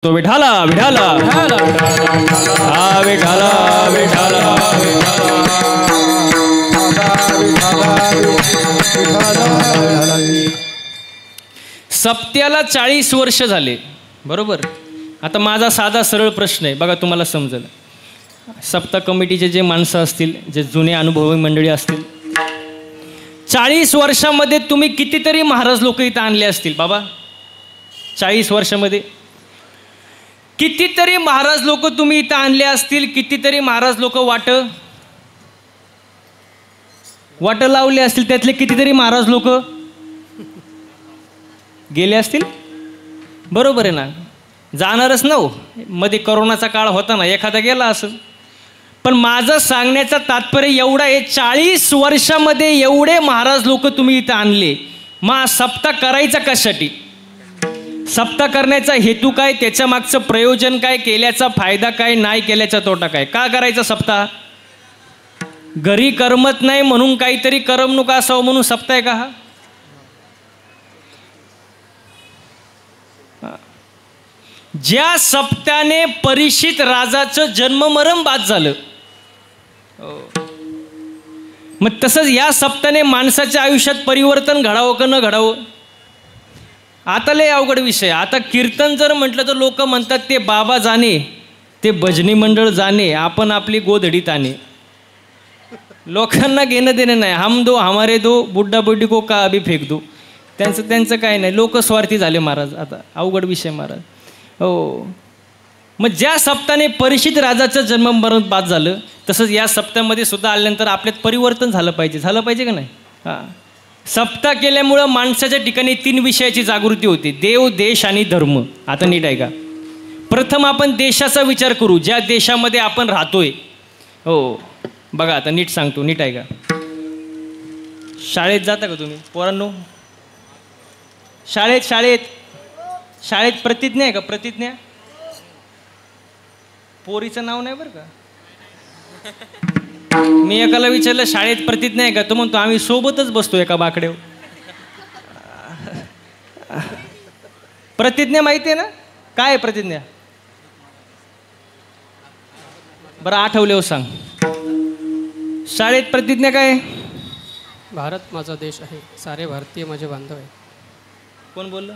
तो विठाला विठाला हा विठाला विठाला सप्त्याला 40 वर्ष झाले बरोबर. आता माझा साधा सरळ प्रश्न आहे बघा, तुम्हाला समजेल. सप्ताह कमिटीचे जे माणसं असतील, जे जुने अनुभवी मंडळी असतील, 40 वर्षामध्ये तुम्ही कितीतरी महाराज लोक इथं आणले असतील बाबा. 40 वर्षामध्ये कितीतरी महाराज लोक तुम्ही इथं आणले असतील. कितीतरी महाराज लोक वाट लावले असतील. त्यातले कितीतरी महाराज लोक गेले असतील. बरोबर आहे ना, जाणारच ना हो. मध्ये करोनाचा काळ होता ना, एखादा गेला असेल. पण माझं सांगण्याचं तात्पर्य एवढं आहे, 40 वर्षामध्ये एवढे महाराज लोक तुम्ही इथं आणले. मग सप्ताह करायचा कशासाठी? सप्ताह करण्याचा हेतू काय? त्याच्या मागचं प्रयोजन काय? केल्याचा फायदा काय? नाही केल्याचा तोटा काय? का करायचा सप्ताह? घरी करमत नाही म्हणून काहीतरी करमणूक असावं म्हणून सप्ताह आहे का हा? ज्या सप्त्याने परीक्षित राजाचं जन्ममरण बाद झालं, मग तसंच या सप्त्याने माणसाच्या आयुष्यात परिवर्तन घडावं का न घडावं? आता लय अवघड विषय. आता कीर्तन जर म्हटलं तर लोक म्हणतात ते बाबा जाणे, ते भजनी मंडळ जाणे, आपण आपली गोधडीत आणे. लोकांना घेणं देणं नाही. हम दो हमारे दो, बुड्ढा बुड्ढी को का अभी फेक दो. त्यांचं काय नाही. लोक स्वार्थी झाले महाराज. आता अवघड विषय महाराज. हो, मग ज्या सप्त्याने परीक्षित राजाचं जन्ममरण बाद झालं, तसंच या सप्त्यामध्ये सुद्धा आल्यानंतर आपल्यात परिवर्तन झालं पाहिजे का नाही? हां, सप्ताह केल्यामुळं माणसाच्या ठिकाणी 3 विषयाची जागृती होते: देव, देश आणि धर्म. आता नीट आहे का? प्रथम आपण देशाचा विचार करू, ज्या देशामध्ये आपण राहतोय. हो बघा, आता नीट सांगतो, नीट आहे का? शाळेत जाता का तुम्ही पोरांनो? शाळेत प्रतिज्ञा आहे का? प्रतिज्ञा. पोरीचं नाव नाही बरं का. मी एकाला विचारलं शाळेत प्रतिज्ञा आहे का? तो म्हणतो आम्ही सोबतच बसतो एका बाकड्यावर. प्रतिज्ञा माहिती आहे ना? काय आहे प्रतिज्ञा? बरं आठवल्यावर सांग. शाळेत प्रतिज्ञा काय आहे? भारत माझा देश आहे, सारे भारतीय माझे बांधव आहे. कोण बोललं?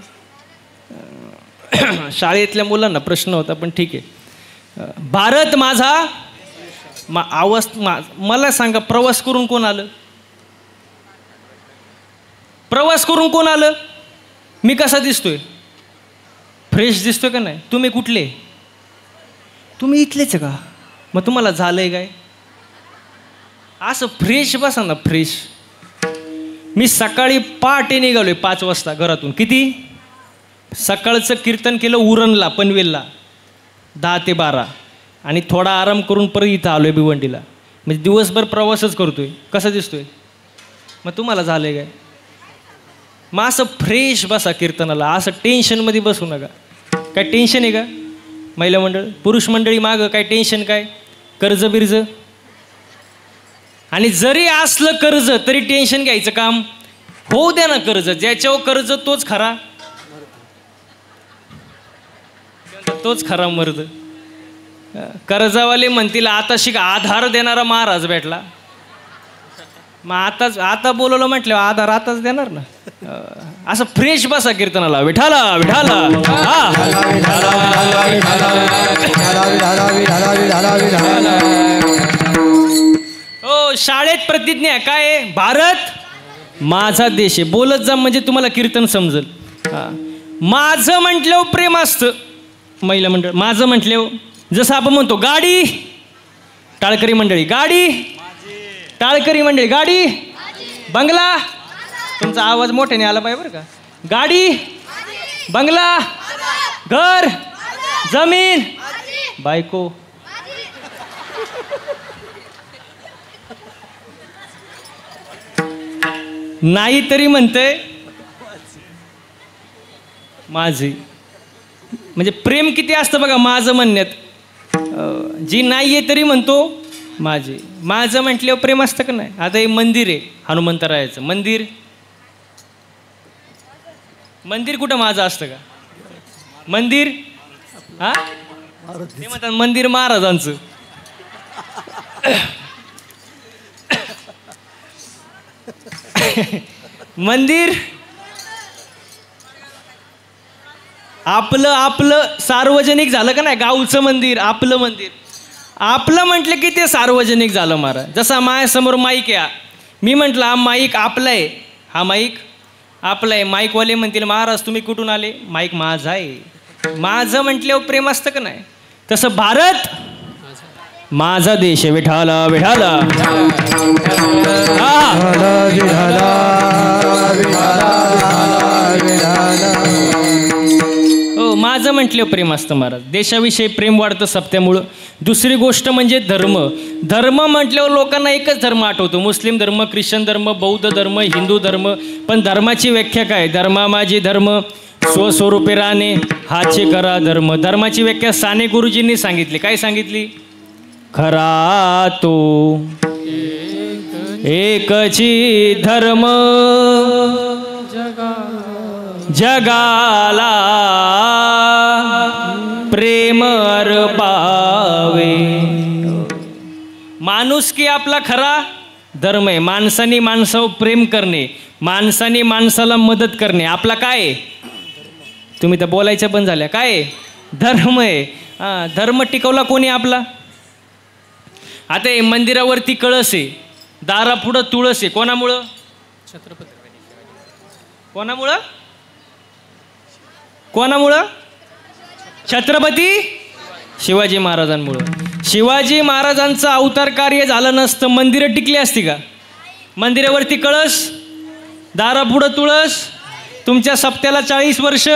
शाळेतल्या मुलांना प्रश्न होता, पण ठीक आहे. भारत माझा मला सांगा, प्रवास करून कोण आलं? प्रवास करून कोण आलं? मी कसा दिसतोय? फ्रेश दिसतोय का नाही? तुम्ही कुठले? तुम्ही इथलेच का? मग तुम्हाला झालंय काय? असं फ्रेश बसा ना, फ्रेश. मी सकाळी पहाटे निघालोय 5 वाजता घरातून. किती? सकाळचं कीर्तन केलं उरणला, पनवेलला 10 ते 12, आणि थोडा आराम करून परत इथं आलोय भिवंडीला. म्हणजे दिवसभर प्रवासच करतोय. कसं दिसतोय? मग तुम्हाला झालंय काय? मग असं फ्रेश बसा कीर्तनाला. असं टेन्शनमध्ये बसू नका. काय टेन्शन आहे का? महिला मंडळ, पुरुष मंडळी मागं काय टेन्शन? काय कर्ज बिर्ज? आणि जरी असलं कर्ज तरी टेन्शन घ्यायचं काम? होऊ द्या ना कर्ज. ज्याच्यावर कर्ज तोच खरा मर्द. कर्जावाले म्हणतील आता शिक आधार देणारा महाराज भेटला. मग आता बोलवलं म्हटलं आधार आताच देणार ना. असं फ्रेश बसा कीर्तनाला. विठाला विठाला हो. शाळेत प्रतिज्ञा काय आहे? भारत माझा देश आहे. बोलत जा म्हणजे तुम्हाला कीर्तन समजेल. माझं म्हटल्यावर प्रेम असतं. महिला मंडळ माझं म्हटल्यावर, जसं आपण म्हणतो गाडी, टाळकरी मंडळी गाडी, टाळकरी मंडळी गाडी, बंगला. तुमचा आवाज मोठ्याने आला पाहिजे बरं का. गाडी, बंगला, घर, जमीन, बायको. नाही तरी म्हणते माझी. म्हणजे प्रेम किती असतं बघा माझं म्हणण्यात. जी नाही आहे तरी म्हणतो माझी. माझं म्हटल्यावर प्रेम असतं का नाही? आता हे मंदिर आहे हनुमंतरायाचं मंदिर. मंदिर कुठं माझं असतं का? मंदिर हा ते म्हणतात मंदिर महाराजांचं. मंदिर आपलं आपलं सार्वजनिक झालं का नाही. गावचं मंदिर आपलं मंदिर आपलं म्हटलं की ते सार्वजनिक झालं महाराज. जसा माझ्यासमोर माईक आहे, मी म्हटलं हा माईक आपला आहे, हा माईक आपला आहे. माईकवाले म्हणतील महाराज तुम्ही कुठून आले, माईक माझा आहे. माझं म्हटल्यावर प्रेम असतं का नाही. तसं भारत माझा देश आहे. विठाला विठाला हो माझं म्हटल्यावर प्रेम असतं महाराज. देशाविषयी प्रेम वाढतं सप्त्यामुळं. दुसरी गोष्ट म्हणजे धर्म. धर्म म्हटल्यावर लोकांना एकच धर्म आठवतो, मुस्लिम धर्म, ख्रिश्चन धर्म, बौद्ध धर्म, हिंदू धर्म. पण धर्माची व्याख्या काय. धर्मा माझी धर्म स्वस्वरूपे राहणे हाचे करा धर्म. धर्माची व्याख्या साने गुरुजींनी सांगितली. काय सांगितली. खरा तो एकची धर्म जगाला प्रेम अर्पावे. माणूस की आपला खरा धर्म आहे. माणसानी माणसावर प्रेम करणे, माणसानी माणसाला मदत करणे आपला काय. तुम्ही तर बोलायच्या पण झाल्या. काय धर्म आहे. हां धर्म टिकवला कोणी आपला. आता हे मंदिरावरती कळस आहे, दारापुढं तुळस आहे. कोणामुळं. छत्रपती कोणामुळं कोणामुळं. छत्रपती शिवाजी महाराजांमुळं. शिवाजी महाराजांचं अवतार कार्य झालं नसतं मंदिरं टिकली असती का. मंदिरावरती कळस, दारापुढं तुळस. तुमच्या सप्त्याला 40 वर्ष.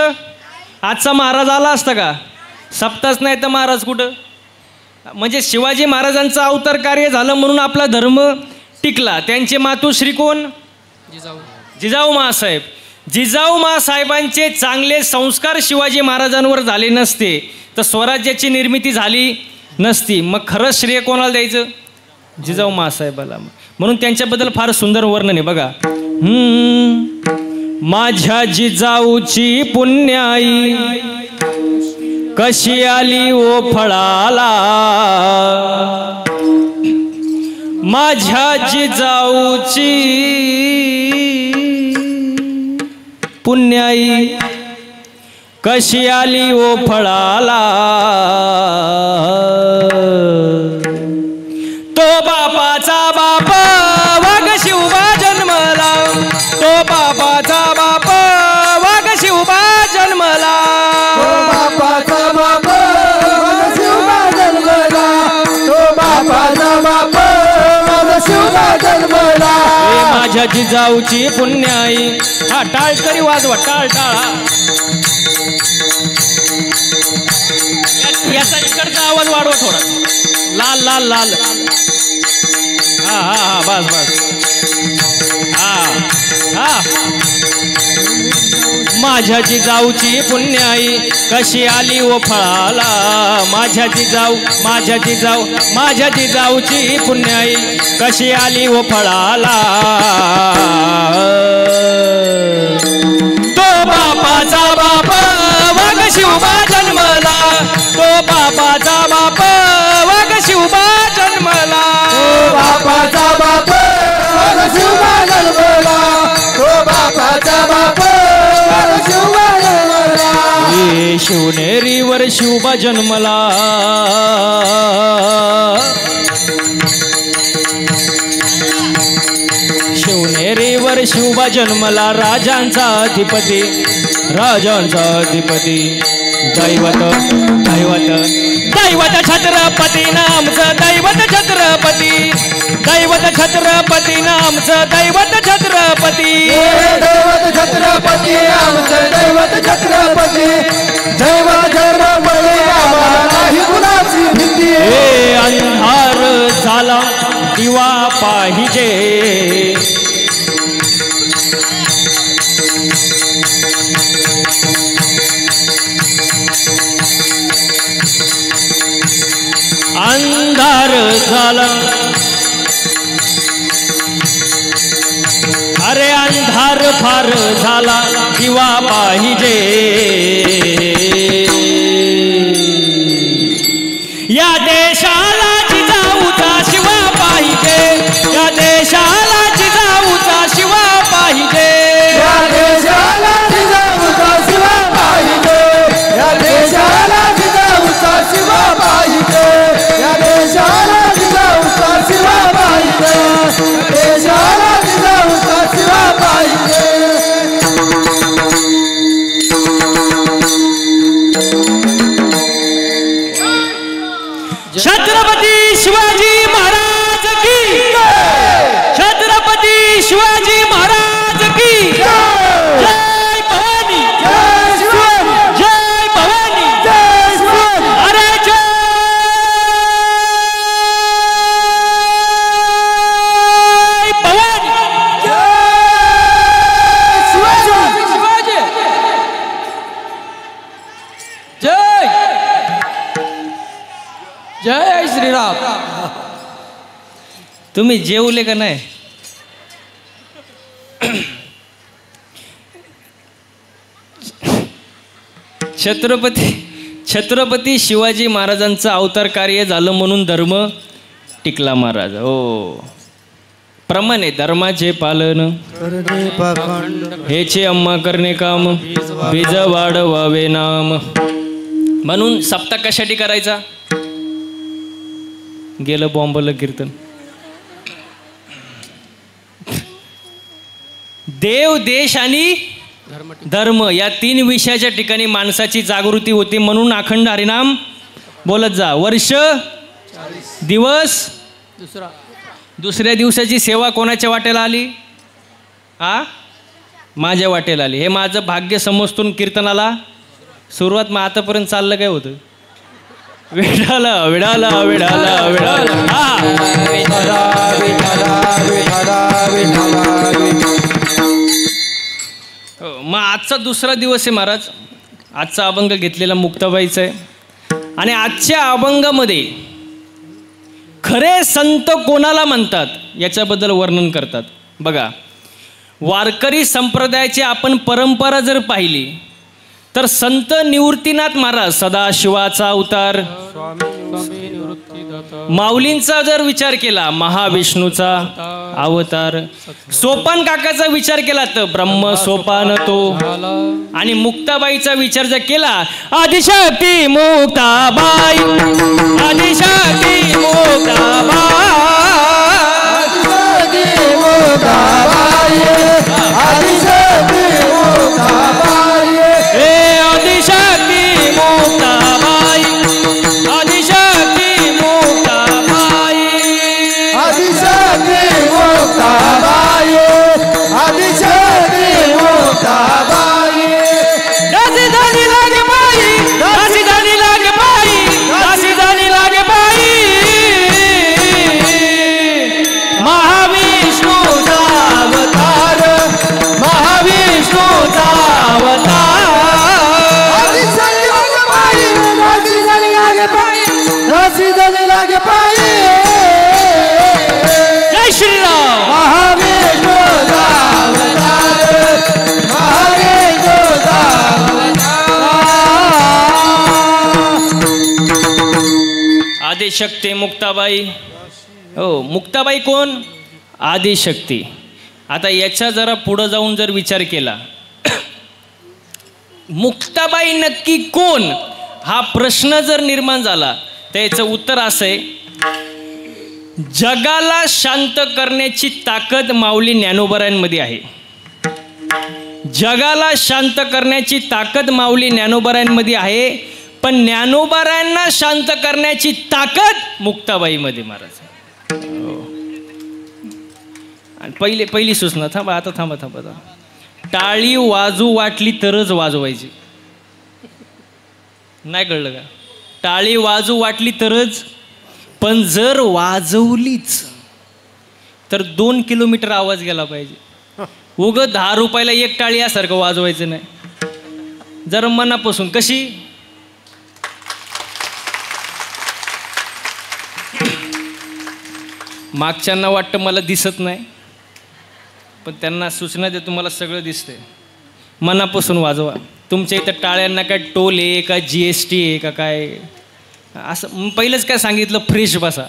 आजचा महाराज आला असता का. सप्ताच नाही तर महाराज कुठं. म्हणजे शिवाजी महाराजांचं अवतार कार्य झालं म्हणून आपला धर्म टिकला. त्यांचे मातोश्री कोण. जिजाऊ माँसाहेब. जिजाऊ माँसाहेबांचे चांगले संस्कार शिवाजी महाराजांवर झाले नसते तर स्वराज्याची निर्मिती झाली नसती. मग खरं श्रेय कोणाला द्यायचं. जिजाऊ माँसाहेबाला. म्हणून त्यांच्याबद्दल फार सुंदर वर्णन आहे बघा. माझ्या जिजाऊची पुण्याई कशी आली ओ फळाला. माझ्या जिजाऊची पुण्याई कशी आली ओ फळाला. तो बापाचा बाप वाघ शिवबा जन्मला. तो बापाचा बाप वाघ शिवबा जन्मला. बापाचा बाप वाघ शिवबा जन्मला. तो बापाचा बाप वाघ शिवबा जन्मला. माझ्या जिजाऊची पुण्याई. हा टाळ तरी वाजवा. टाळ टाळा. याचा इकडचा आवाज वाढवा थोडा. लाल लाल लाल. हा हा हा बस बस. हा हा. माझ्या जिजाऊची पुण्याई कशी आली ओ फळाला. माझ्या जिजाऊ माझ्या जिजाऊ माझ्या जिजाऊची पुण्याई कशी आली ओ फळाला. तो बापाचा बाप वाघ शिवबा जन्मला. तो बापाचा बाप वाघ शिवबा जन्मला. तो बापाचा बाप वाघ शिवबा जन्मला. तो बापाचा बाप वाघ शिवबा जन्मला. शिवनेरीवर शिवबा जन्मला. शिवनेरीवर शिवबा जन्मला. राजांचा अधिपती राजांचा अधिपती. दैवत दैवत दैवत छत्रपती नामचं दैवत छत्रपती. दैवत छत्रपती नामचं दैवत छत्रपती. दैवत छत्रपती आमचं दैवत छत्रपती. दैवत छत्रपती आम्हाला नाही कुणाची भीती. हे अंधार झाला दिवा पाहिजे. अंधार झाला. अरे अंधार फार झाला दिवा पाहिजे. जय श्रीराम. तुम्ही जेवले का नाही? छत्रपती शिवाजी महाराजांचं अवतार कार्य झालं म्हणून धर्म टिकला महाराज. हो, प्रमाणे धर्माचे पालन हेचे अम्मा करणे काम, बीज वाढवावे नाम. म्हणून सप्ताह कशासाठी करायचा? गेलं बॉम्बलं कीर्तन. देव, देश आणि धर्म या 3 विषयाच्या ठिकाणी माणसाची जागृती होते. म्हणून अखंड हरिनाम बोलत जा. वर्ष, दिवस, दुसऱ्या दिवसाची सेवा कोणाच्या वाटेला आली? माझ्या वाटेला आली. हे माझं भाग्य समजतून कीर्तनाला सुरुवात. मग आतापर्यंत चाललं काय होतं? विठाला विडाला विडाला विडाला. मग आजचा दुसरा दिवस आहे महाराज. आजचा अभंग घेतलेला मुक्ताबाईचा आहे. आणि आजच्या अभंगामध्ये खरे संत कोणाला म्हणतात याच्याबद्दल वर्णन करतात. बघा, वारकरी संप्रदायाची आपण परंपरा जर पाहिली तर संत निवृत्तीनाथ महाराज सदाशिवाचा अवतार, माऊलींचा जर विचार केला महाविष्णूचा अवतार, सोपान काकाचा विचार केला तर ब्रह्म सोपान तो, आणि मुक्ताबाईचा विचार जर केला आदिशक्ती मुक्ताबाई, आदिशक्ती मुक्ताबाई, आदिशक्ती मुक्ताबाई, आदिशक्ती मुक्ताबाई, हे आदिशक्ती मुक्ताबाई, आदिशक्ती मुक्ताबाई, आदिशक्ती मुक्ताबाई, आदिशक्ती मुक्ताबाई. दासी झाली लागे बाई, दासी झाली लागे बाई, दासी झाली लागे बाई, महाविष्णूचा अवतार, महाविष्णूचा अवतार. जय श्रीराम. महाविष्णूचा अवतार, महाविष्णूचा अवतार. आदिशक्ती मुक्ताबाई. हो, मुक्ताबाई कोण? आदिशक्ती. आता याच्या जरा पुढं जाऊन जर विचार केला मुक्ताबाई नक्की कोण हा प्रश्न जर निर्माण झाला तर याचं उत्तर असं आहे, जगाला शांत करण्याची ताकद माऊली ज्ञानोबरांमध्ये आहे. जगाला शांत करण्याची ताकद माऊली ज्ञानोबरांमध्ये आहे, पण ज्ञानोबरांना शांत करण्याची ताकद मुक्ताबाईमध्ये महाराज. आणि पहिली सूचना थांबा, आता थांबा. टाळी वाजू वाटली तरच वाजवायची. नाही कळलं का? टाळी वाजू वाटली तरच, पण जर वाजवलीच तर 2 किलोमीटर आवाज गेला पाहिजे. उगं 10 रुपयाला एक टाळी यासारखं वाजवायचं नाही. जरा मनापासून कशी. मागच्यांना वाटतं मला दिसत नाही, पण त्यांना सूचना दे, तुम्हाला सगळं दिसतंय. मनापासून वाजवा. तुमच्या इथं टाळ्यांना काय टोल आहे का, GST आहे का काय, असं पहिलंच काय सांगितलं, फ्रेश बसा,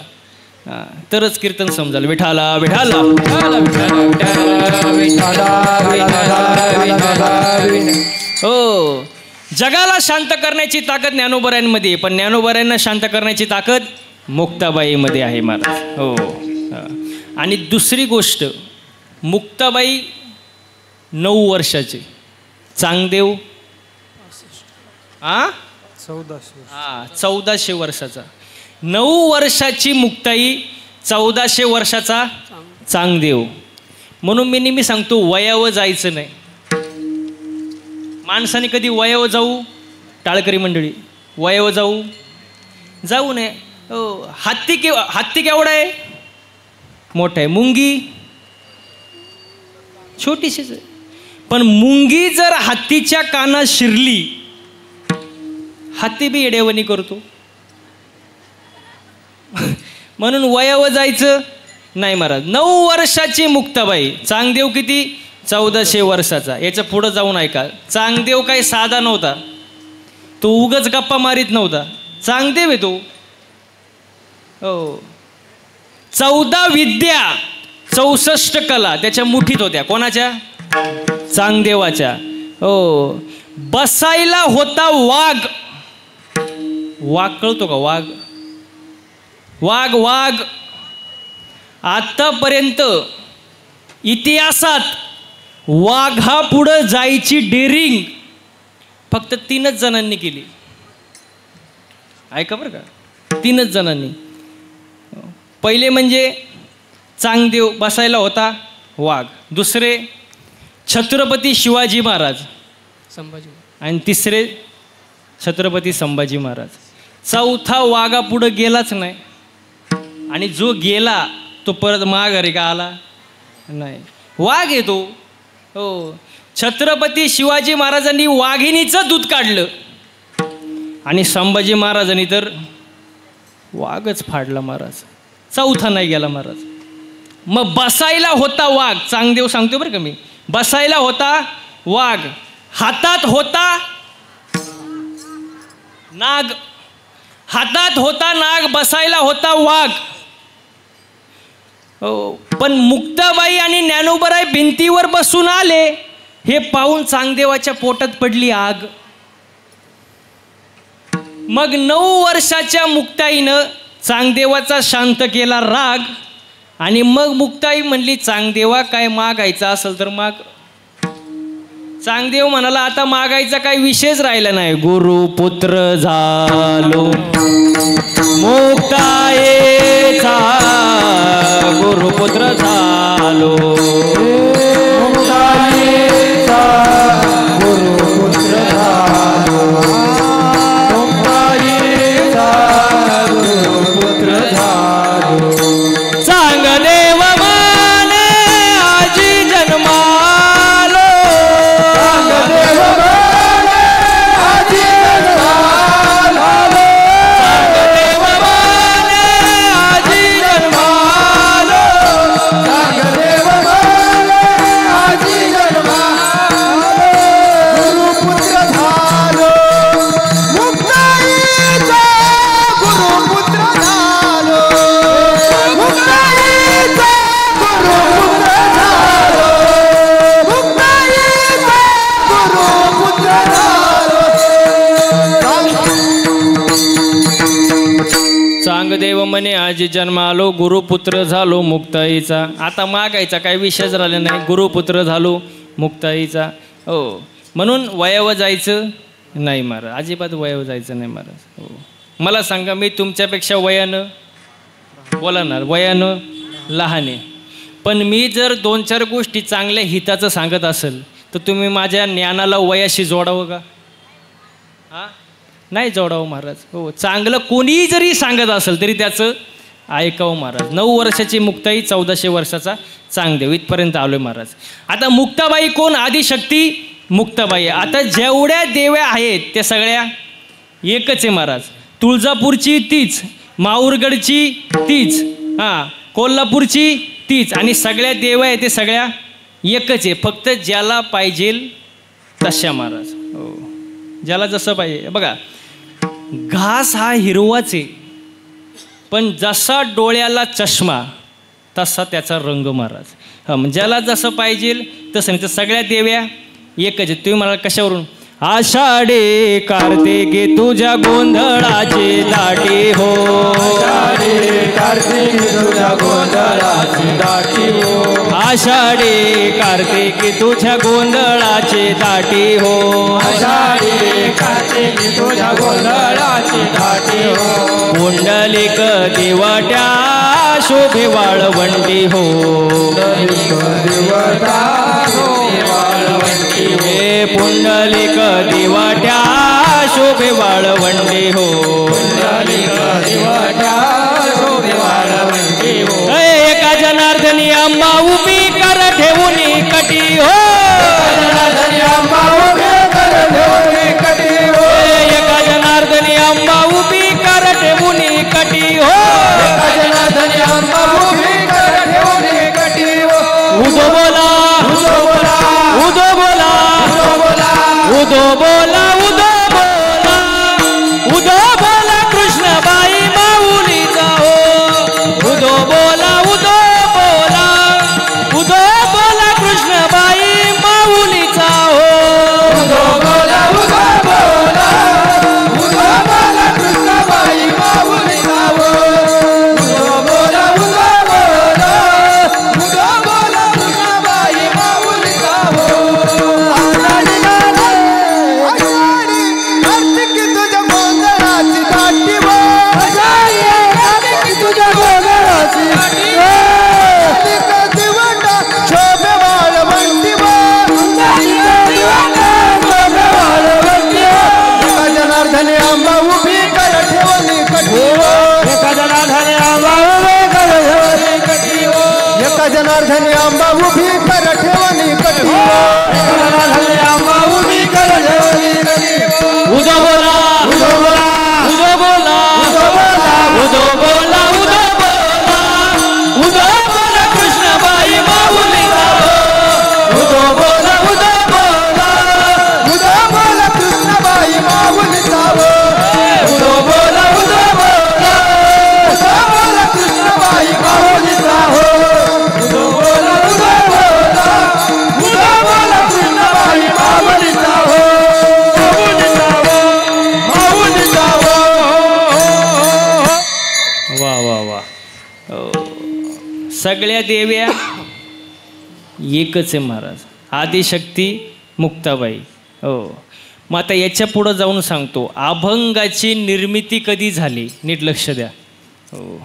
तरच कीर्तन समजाल. विठाला विठाला. हो, जगाला शांत करण्याची ताकद ज्ञानोबरांमध्ये, पण ज्ञानोबरांना शांत करण्याची ताकद मुक्ताबाईमध्ये आहे महाराज. हो. आणि दुसरी गोष्ट, मुक्ताबाई 9 वर्षाचे, चांगदेव 1400 वर्षाचा. 9 वर्षाची मुक्ताई, 1400 वर्षाचा चांगदेव. म्हणून मी नेहमी सांगतो, वयावर जायचं नाही. माणसाने कधी वयावर जाऊ, टाळकरी मंडळी, वयावर जाऊ नये. हो, हत्ती केवढा आहे? मोठा आहे. मुंगी छोटीशीच आहे. पण मुंगी जर हत्तीच्या कानात शिरली, हत्ती बी येडेवणी करतो. म्हणून वयावर जायचं नाही महाराज. 9 वर्षाची मुक्ताबाई. चांगदेव किती? 1400 वर्षाचा. याच्या पुढं जाऊन ऐका. चांगदेव काही साधा नव्हता, तो उगच गप्पा मारीत नव्हता. चांगदेव आहे तो. हो, 14 विद्या 64 कला त्याच्या मुठीत होत्या. कोणाच्या? चांगदेवाच्या. हो, बसायला होता वाघ. वाघ कळतो का? वाघ वाघ वाघ. आतापर्यंत इतिहासात वाघा पुढं जायची डेअरिंग फक्त 3च जणांनी केली. ऐका बरं का, 3च जणांनी. पहिले म्हणजे चांगदेव, बसायला होता वाघ. दुसरे छत्रपती शिवाजी महाराज, संभाजी. आणि तिसरे छत्रपती संभाजी महाराज. चौथा वाघा पुढं गेलाच नाही. आणि जो गेला तो परत माघारी का आला नाही. वाघ येतो. हो, छत्रपती शिवाजी महाराजांनी वाघिणीचं दूध काढलं आणि संभाजी महाराजांनी तर वाघच फाडला महाराज. चौथा नाही गेला महाराज. मग बसायला होता वाघ. चांगदेव सांगतो बरं का मी. बसायला होता वाघ, हातात होता नाग. हातात होता नाग, बसायला होता वाघ. हो, पण मुक्ताबाई आणि ज्ञानोबाराय भिंतीवर बसून आले हे पाहून चांगदेवाच्या पोटात पडली आग. मग 9 वर्षाच्या मुक्ताईनं चांगदेवाचा शांत केला राग. आणि मग मुक्ताई म्हणली, चांगदेवा काय मागायचं असेल तर माग. चांगदेव म्हणाला, आता मागायचा काही विषयच राहिला नाही. गुरुपुत्र झालो मुक्ताईचा, गुरुपुत्र झालो मुक्ताईचा, गुरुपुत्र झालो मुक्ताईचा, गुरुपुत्र झालो. चांगदेव माने आजी जन्मालो, चांगदेव माने आजी जन्मालो, चांगदेव माने आजी जन्मालो, चांगदेव माने आजी जन्मालो, गुरुपुत्र झालो मुक्ताईचा, गुरुपुत्र झालो मुक्ताईचा, गुरुपुत्र झालो मुक्ताईचा, गुरुपुत्र झालो. चांगदेव म्हणे आजी जन्मालो, गुरुपुत्र झालो मुक्ताईचा. आता मागायचा काही विषयच राहिला नाही. गुरुपुत्र झालो मुक्ताईचा. हो, म्हणून वयावर जायचं नाही महाराज. अजिबात वयावर जायचं नाही महाराज. हो, मला सांगा, मी तुमच्यापेक्षा वयानं बोलणार, वयानं लहान आहे, पण मी जर 2-4 गोष्टी चांगल्या हिताचं सांगत असेल तर तुम्ही माझ्या ज्ञानाला वयाशी जोडावं का? हां, नाही जोडावं महाराज. हो, चांगलं कोणीही जरी सांगत असेल तरी त्याचं ऐकावं महाराज. 9 वर्षाची मुक्ताई, 1400 वर्षाचा चांगदेव. इथपर्यंत आलोय महाराज. आता मुक्ताबाई कोण? आदिशक्ती मुक्ताबाई. आता जेवढ्या देव्या आहेत त्या सगळ्या एकच आहे महाराज. तुळजापूरची तीच, माहूरगडची तीच, हां, कोल्हापूरची तीच, आणि सगळ्या देव्या आहेत ते सगळ्या एकच आहे. फक्त ज्याला पाहिजे तशा महाराज. हो, ज्याला जसं पाहिजे. बघा, घास हा हिरवाच आहे, पण जसा डोळ्याला चष्मा तसा त्याचा रंग महाराज. हां, ज्याला जसं पाहिजे तसं. नाही तर सगळ्या देव्या एकच आहे. तुम्ही मला कशावरून? आषाढी कार्तिकी तुझ्या गोंधळाची दाटी हो, आषाढी कार्तिकी तुझ्या गोंधळाची दाटी हो, आषाढी कार्तिकी तुझ्या गोंधळाची दाटी हो, आषाढी कार्तिकी तुझ्या गोंधळाची दाटी हो. पुंडलिक दिवट्या शोभे वाळवंटी हो, दिवटा शोभे वाळवंटी हो, हे पुंडलिक दिवट्या शोभे वाळवंटी हो, पुंडलिक दिवटा शोभे वाळवंटी हो. एका जनार्दनी अंबा उभी कर ठेवून कटी हो, जनार्दनी अंबा उभी कर ठेवून कटी हो, एका जनार्दनी अंबा उभी कर ठेवून कटी हो जनार्दनी अंबा उभी कर ठेवली कटी हो उदो बोला उदो बोला उदो बोला उदो बोला उदो बोला उदो बोला उदो बोला कृष्णबाई माऊलीचा हो उदो बोला उदो बोला उदो बोला कृष्णबाई माऊलीचा हो उदो बोला उदो बोला उदो बोला कृष्णबाई माऊलीचा हो उदो बोला उदो बोला उदो बोला कृष्णबाई माऊलीचा हो कार्तिकी तुझ्या गोंधळाची दाटी हो कार्तिकी तुझ्या गोंधळाची दाटी दिवटा शोभे वाळवंटी हो एका जनार्दनी अंबा उभी कर ठेवली कटी हो एका जनार्दनी अंबा उभी कर ठेवली कटी हो एका जनार्दनी अंबा उभी कर ठेवली कटी हो एका जनार्दनी अंबा उभी कर ठेवली कटी हो उदो बोला उदो बोला उदो बोला उदो बोला उदो बोला उदो बोला उदो बोला कृष्णबाई माऊलीचा हो उदो बोला उदो बोला उदो बोला कृष्णबाई माऊलीचा हो उदो बोला उदो बोला उदो बोला कृष्णबाई माऊलीचा हो उदो बोला उदो बोला उदो बोला कृष्णबाई माऊलीचा हो माऊलीचा हो वा वा वा सगळ्या देव्या एकच आहे महाराज आदिशक्ती मुक्ताबाई हो मग आता याच्या पुढं जाऊन सांगतो अभंगाची निर्मिती कधी झाली नीट लक्ष द्या हो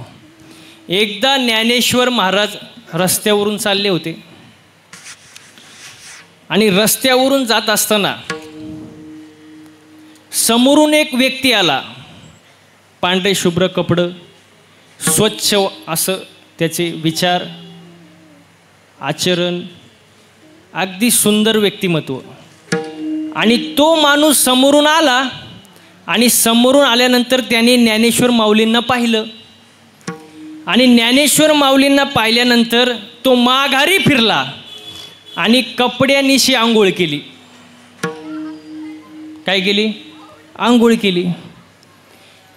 एकदा ज्ञानेश्वर महाराज रस्त्यावरून चालले होते आणि रस्त्यावरून जात असताना समोरून एक व्यक्ती आला पांढरे शुभ्र कपडं स्वच्छ असं त्याचे विचार आचरण अगदी सुंदर व्यक्तिमत्व आणि तो माणूस समोरून आला आणि समोरून आल्यानंतर त्याने ज्ञानेश्वर माऊलींना पाहिलं आणि ज्ञानेश्वर माऊलींना पाहिल्यानंतर तो माघारी फिरला आणि कपड्यानिशी आंघोळ केली काय केली आंघोळ केली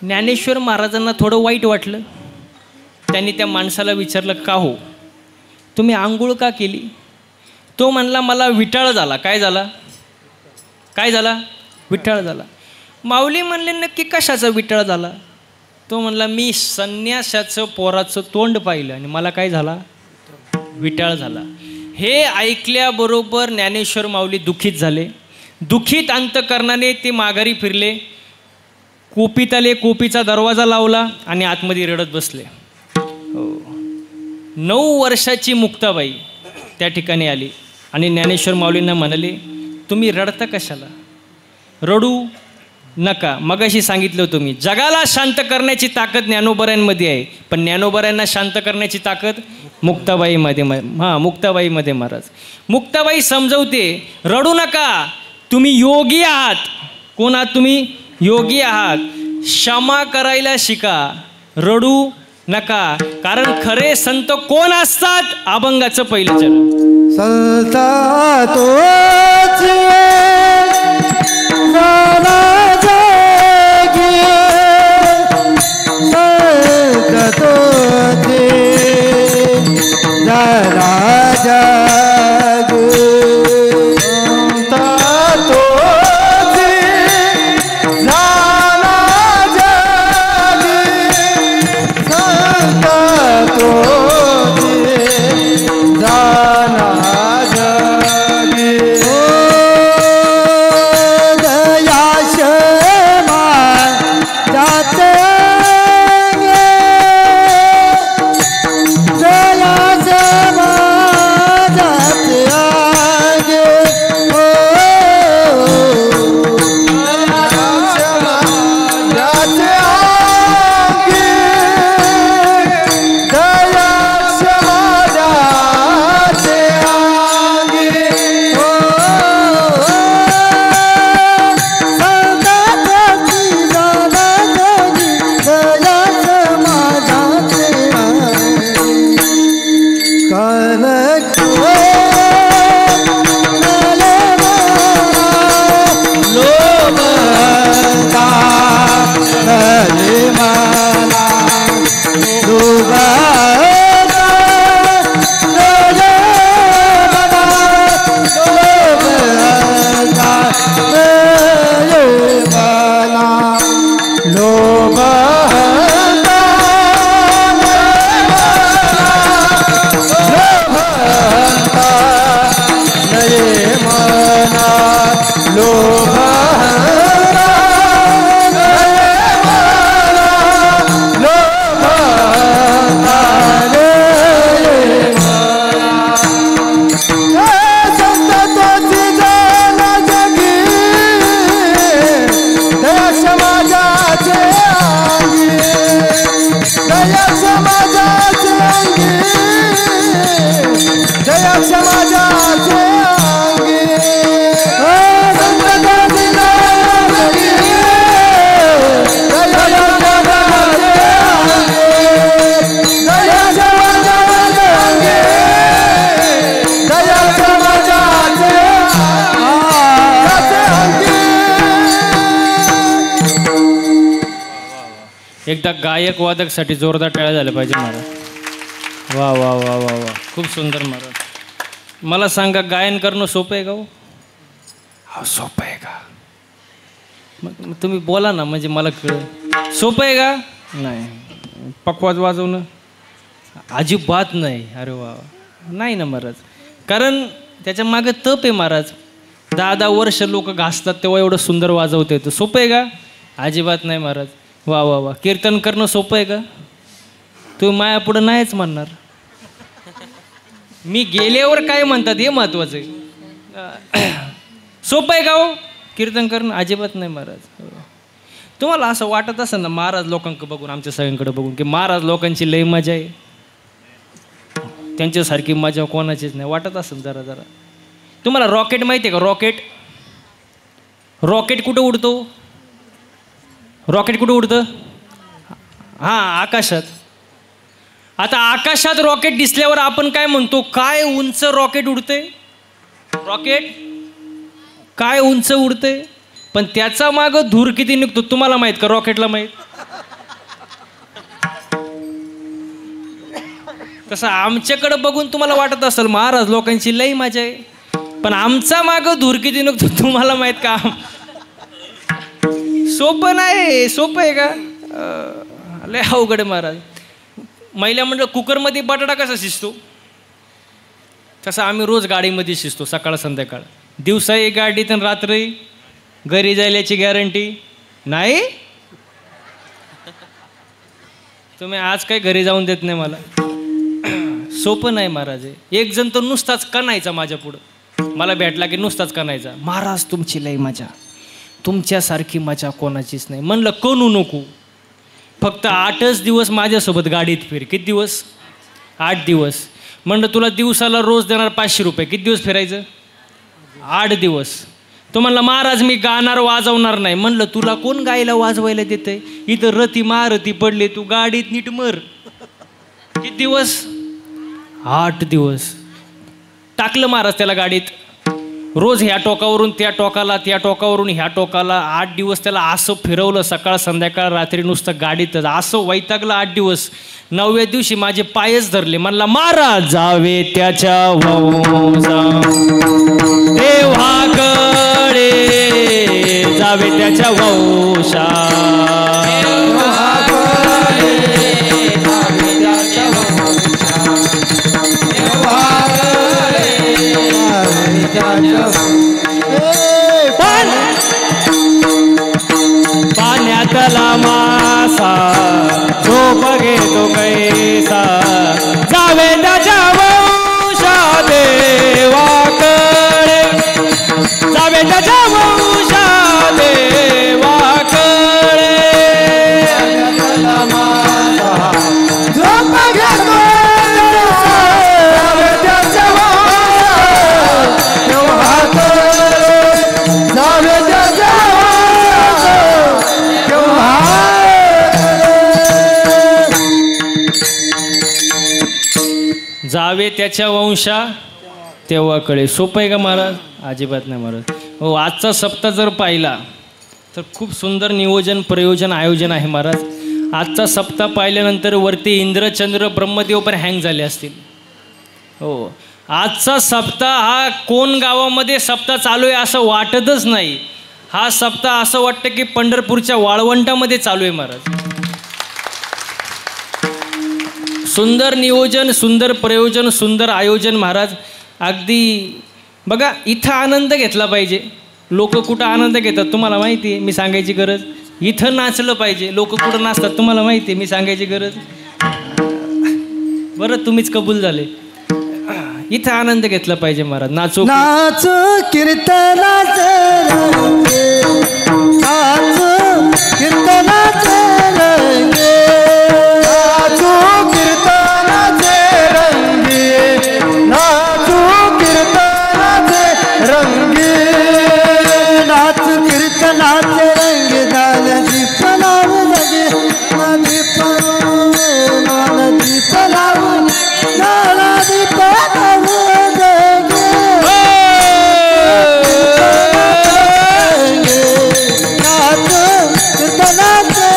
ज्ञानेश्वर महाराजांना थोडं वाईट वाटलं त्यांनी त्या माणसाला विचारलं का हो तुम्ही आंघोळ का केली तो म्हणला मला विटाळ झाला काय झाला विटाळ झाला माऊली म्हणले नक्की कशाचा विटाळ झाला तो म्हणला मी संन्यासाचं पोराचं तोंड पाहिलं आणि मला काय झाला विटाळ झाला हे ऐकल्याबरोबर ज्ञानेश्वर माऊली दुःखित झाले दुःखित अंतकरणाने ते माघारी फिरले कोपीत आले कोपीचा दरवाजा लावला आणि आतमध्ये रडत बसले 9 वर्षाची मुक्ताबाई त्या ठिकाणी आली आणि ज्ञानेश्वर माऊलींना म्हणाले तुम्ही रडता कशाला रडू नका मगाशी सांगितलं होतं मी जगाला शांत करण्याची ताकद ज्ञानोबरांमध्ये आहे पण ज्ञानोबरांना शांत करण्याची ताकद मुक्ताबाईमध्ये मुक्ताबाईमध्ये महाराज मुक्ताबाई समजवते रडू नका तुम्ही योगी आहात कोण आहात तुम्ही योगी आहात क्षमा करायला शिका रडू नका कारण खरे संत कोण असतात अभंगाचं पहिलं चरण संता तोच झाला जगी संत तोच झाला जगी संता तोच झाला जगी संता तोच झाला जगी दया एकदा गायक वादकसाठी जोरदार टाळ्या झाल्या पाहिजे महाराज. वा वा वा वा वा, खूप सुंदर महाराज. मला सांगा, गायन करणं सोपं आहे का हो? हा, सोपं आहे का? मग तुम्ही बोला ना, म्हणजे मला कळलं. सोपं आहे का? नाही. पकवाज वाजवणं अजिबात नाही. अरे वा, नाही ना महाराज. कारण त्याच्या मागे तप आहे महाराज. 10-10 वर्ष लोक घासतात तेव्हा एवढं सुंदर वाजवता येतं. सोपं आहे का? अजिबात नाही महाराज. वा वा वा. कीर्तन करणं सोपं आहे का? तुम्ही माया पुढं नाहीच म्हणणार. मी गेल्यावर काय म्हणतात हे महत्वाचं आहे. सोपं आहे का हो कीर्तन करणं? अजिबात नाही महाराज. तुम्हाला असं वाटत असेल ना महाराज लोकांकडे बघून, आमच्या सगळ्यांकडे बघून, की महाराज लोकांची लई मजा आहे, त्यांच्यासारखी मजा कोणाचीच नाही, वाटत असेल जरा जरा. तुम्हाला रॉकेट माहिती आहे का? रॉकेट कुठं उडतो? रॉकेट कुठं उडतं? हां, आकाशात. आता आकाशात रॉकेट दिसल्यावर आपण काय म्हणतो? काय उंच रॉकेट उडते. रॉकेट काय उंच उडते, पण त्याचा मागं धूर किती निघतो तुम्हाला माहित का? रॉकेटला माहित. तसं आमच्याकडे बघून तुम्हाला वाटत असेल महाराज लोकांची लई मजा आहे, पण आमचा मागं धूर किती निघतो तुम्हाला माहित का? सोपं नाही. सोपं आहे का? लय अवघड आहे महाराज. महिला मंडळ कुकरमध्ये बटाटा कसा शिजतो तसं आम्ही रोज गाडीमध्ये शिजतो, सकाळ संध्याकाळ. दिवसा एक गाडीत आणि रात्री घरी जायल्याची गॅरंटी नाही. तुम्ही आज काही घरी जाऊन देत नाही मला. सोपं नाही महाराज. एक जण तर नुसताच कणायचा माझ्या पुढं, मला भेटला की नुसताच कणायचा, महाराज तुमची लई मजा, तुमच्यासारखी मजा कोणाचीच नाही. म्हणलं कणू नको, फक्त 8च दिवस माझ्यासोबत गाडीत फिर. किती दिवस? 8 दिवस. म्हणलं तुला दिवसाला रोज देणार 500 रुपये, किती दिवस फिरायचं? 8 दिवस. तो म्हणला महाराज मी गाणार वाजवणार नाही. म्हणलं तुला कोण गायला वाजवायला देतंय? इथं रती मारती पडले, तू गाडीत नीट मर. किती दिवस? 8 दिवस. टाकलं महाराज त्याला गाडीत, रोज ह्या टोकावरून त्या टोकाला, त्या टोकावरून ह्या टोकाला. 8 दिवस त्याला असं फिरवलं, सकाळ संध्याकाळ रात्री नुसतं गाडीतच. असं वैतागलं 8 दिवस. 9व्या दिवशी माझे पायच धरले. म्हणला महाराज जावे त्याच्या वंशा देवाकडे, जावे त्याच्या वंशा. पाण्यातला मासा झोप घेतो कैसा, जावे त्याच्या वंशा देवाकडे, जावे त्याच्या वंशा देवाकडे. झोप घेतो जावे त्याच्या वंशा तेव्हाकडे. सोपं आहे का महाराज? अजिबात नाही महाराज. हो, आजचा सप्ताह जर पाहिला तर खूप सुंदर नियोजन, प्रयोजन, आयोजन आहे महाराज. आजचा सप्ताह पाहिल्यानंतर वरती इंद्र चंद्र ब्रह्मदेव पण हँग झाले असतील. हो, आजचा सप्ताह हा कोण गावामध्ये सप्ताह चालू आहे असं वाटतच नाही. हा सप्ताह असं वाटतं की पंढरपूरच्या वाळवंटामध्ये चालू आहे महाराज. सुंदर नियोजन, सुंदर प्रयोजन, सुंदर आयोजन महाराज. अगदी बघा, इथं आनंद घेतला पाहिजे. लोक कुठं आनंद घेतात तुम्हाला माहिती आहे, मी सांगायची गरज. इथं नाचलं पाहिजे. लोक कुठं नाचतात तुम्हाला माहिती आहे, मी सांगायची गरज. बरं, तुम्हीच कबूल झाले. इथं आनंद घेतला पाहिजे महाराज. नाचो नाचो कीर्तनाचे रंगे, नाचो कीर्तनाचे रंगे, नाचो कीर्तनाचे रंगे, नाचो कीर्तनाचे रंगे, नाच कीर्तनाचे रंगे. नदी पलाव लगे, नदी पलाव, नदी पलाव, नदी पलाव लगे, नाच कीर्तनाचे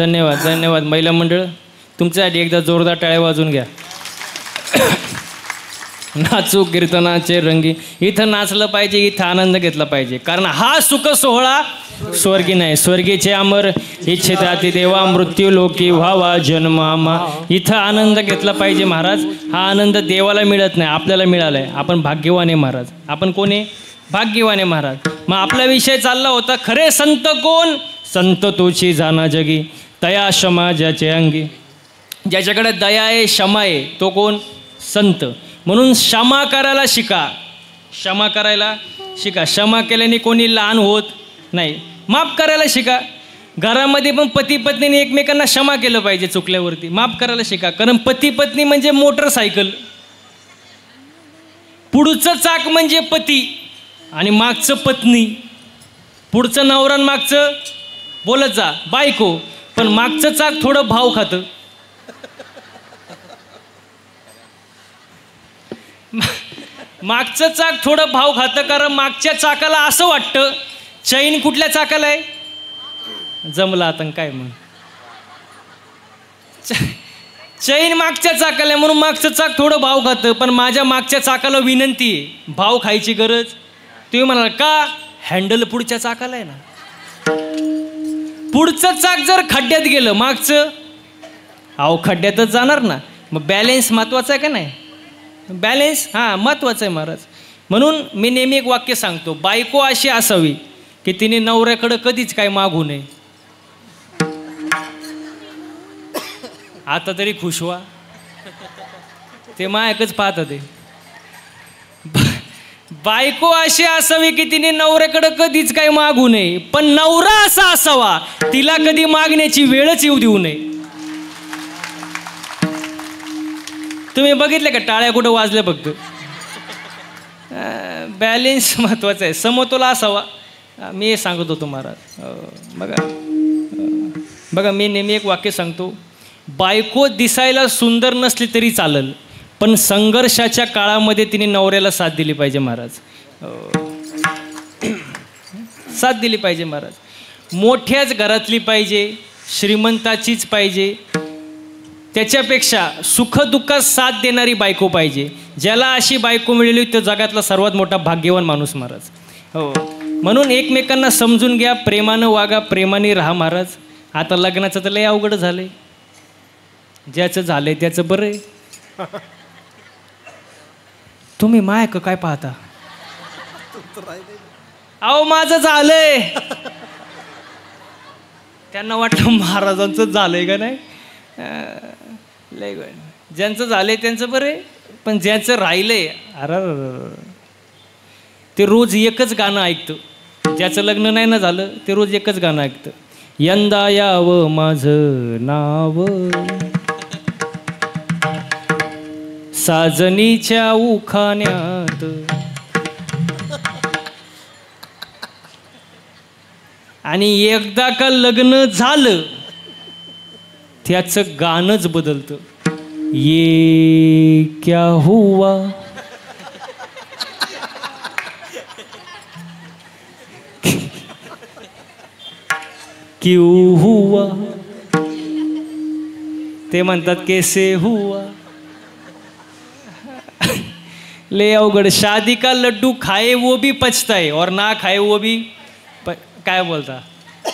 धन्यवाद धन्यवाद महिला मंडळ, तुमच्यासाठी एकदा जोरदार टाळ्या वाजून घ्या. नाचू कीर्तनाचे रंगी. इथं नाचलं पाहिजे, इथं आनंद घेतला पाहिजे, कारण हा सुख सोहळा स्वर्गी नाही. स्वर्गीचे अमर इच्छिताती देवा मृत्यू लोकी व्हावा जन्म आम्हा. इथं आनंद घेतला पाहिजे महाराज. हा आनंद देवाला मिळत नाही, आपल्याला मिळाला आहे. आपण भाग्यवान आहे महाराज. आपण कोण आहे? भाग्यवान आहे महाराज. मग आपला विषय चालला होता, खरे संत कोण? संत तोची जाना जगी, दया क्षमा ज्याचे अंगी. ज्याच्याकडे दया आहे, क्षमा आहे, तो कोण? संत. म्हणून क्षमा करायला शिका. क्षमा करायला शिका. क्षमा केल्याने कोणी लहान होत नाही. माफ करायला शिका. घरामध्ये पण पती पत्नीने एकमेकांना क्षमा केलं पाहिजे चुकल्यावरती. माफ करायला शिका. कारण पती पत्नी म्हणजे मोटरसायकल. पुढचं चाक म्हणजे पती आणि मागचं पत्नी. पुढचं नवरा आणि मागचं बोलत जा बायको. पण मागचं चाक थोडं भाव खातं. मागचं चाक थोडं भाव खातं, कारण मागच्या चाकाला असं वाटतं चैन कुठल्या चाकाला आहे. जमला आता काय म्हणून, चैन मागच्या चाकाला आहे म्हणून मागचं चाक थोडं भाव खातं. पण माझ्या मागच्या चाकाला विनंती आहे, भाव खायची गरज. तुम्ही म्हणाल का? हँडल पुढच्या चाकाला आहे ना. पुढचं चाक जर खड्ड्यात गेलं, मागचं अहो खड्ड्यातच जाणार ना. मग बॅलेन्स महत्वाचा आहे का नाही? बॅलेन्स हां महत्त्वाचं आहे महाराज. म्हणून मी नेहमी एक वाक्य सांगतो, बायको अशी असावी की तिने नवऱ्याकडं कधीच काय मागू नये. आता तरी खुश व्हा, ते मायकच पाहतं ते. बायको अशी असावी की तिने नवऱ्याकडं कधीच काय मागू नये, पण नवरा असा असावा तिला कधी मागण्याची वेळच येऊ देऊ नये. तुम्ही बघितलं का टाळ्या कुठं वाजल्या? फक्त बॅलेन्स महत्त्वाचा आहे, समतोल असावा. मी सांगत होतो महाराज. बघा मी नेहमी एक वाक्य सांगतो, बायको दिसायला सुंदर नसली तरी चालेल, पण संघर्षाच्या काळामध्ये तिने नवऱ्याला साथ दिली पाहिजे महाराज. साथ दिली पाहिजे महाराज. मोठ्याच घरातली पाहिजे, श्रीमंताचीच पाहिजे, त्याच्यापेक्षा सुखदुःखात साथ देणारी बायको पाहिजे. ज्याला अशी बायको मिळाली तो जगातला सर्वात मोठा भाग्यवान माणूस महाराज. हो, म्हणून एकमेकांना समजून घ्या, प्रेमानं वागा, प्रेमाने राहा महाराज. आता लग्नाचं तर लय अवघड झालंय. ज्याचं झालंय त्याचं बरं आहे. तुम्ही मायक काय पाहता? अहो माझं झालंय. त्यांना वाटलं महाराजांचं झालंय का नाही. लय ज्यांचं झालंय त्यांचं बरं आहे, पण ज्याचं राहिलंय अरे ते रोज एकच गाणं ऐकतं. ज्याचं लग्न नाही ना झालं ते रोज एकच गाणं ऐकतं. यंदा यावं माझं नाव साजनीच्या उखाण्यात. आणि एकदा का लग्न झालं त्याचं गाणंच बदलतं. ये क्या हुआ, क्यों हुआ, ते म्हणतात कैसे हुआ. ले अवघड. शादी का लड्डू खाए वो भी पछताए और ना खाए वो भी काय बोलता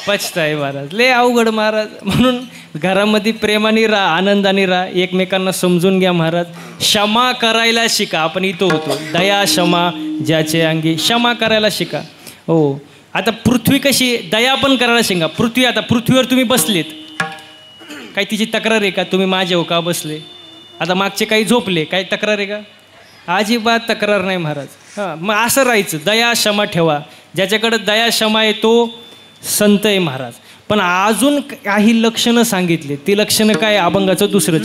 पछताए महाराज. ले अवघड महाराज. म्हणून घरामध्ये प्रेमाने राहा, आनंदाने राहा, एकमेकांना समजून घ्या महाराज. क्षमा करायला शिका. आपण इथं होतो, दया क्षमा ज्याचे अंगी. क्षमा करायला शिका. हो, आता पृथ्वी कशी, दया पण करायला शिका. पृथ्वी, आता पृथ्वीवर तुम्ही बसलेत, काही तिची तक्रार आहे का? तुम्ही माझे हो का बसले? आता मागचे काही झोपले, काही तक्रार आहे का? अजिबात तक्रार नाही महाराज. हां, मग असं राहायचं. दया क्षमा ठेवा. ज्याच्याकडे दया क्षमा आहे तो संत आहे महाराज. पण अजून काही लक्षणं सांगितले. ती लक्षणं काय? अभंगाचं दुसरं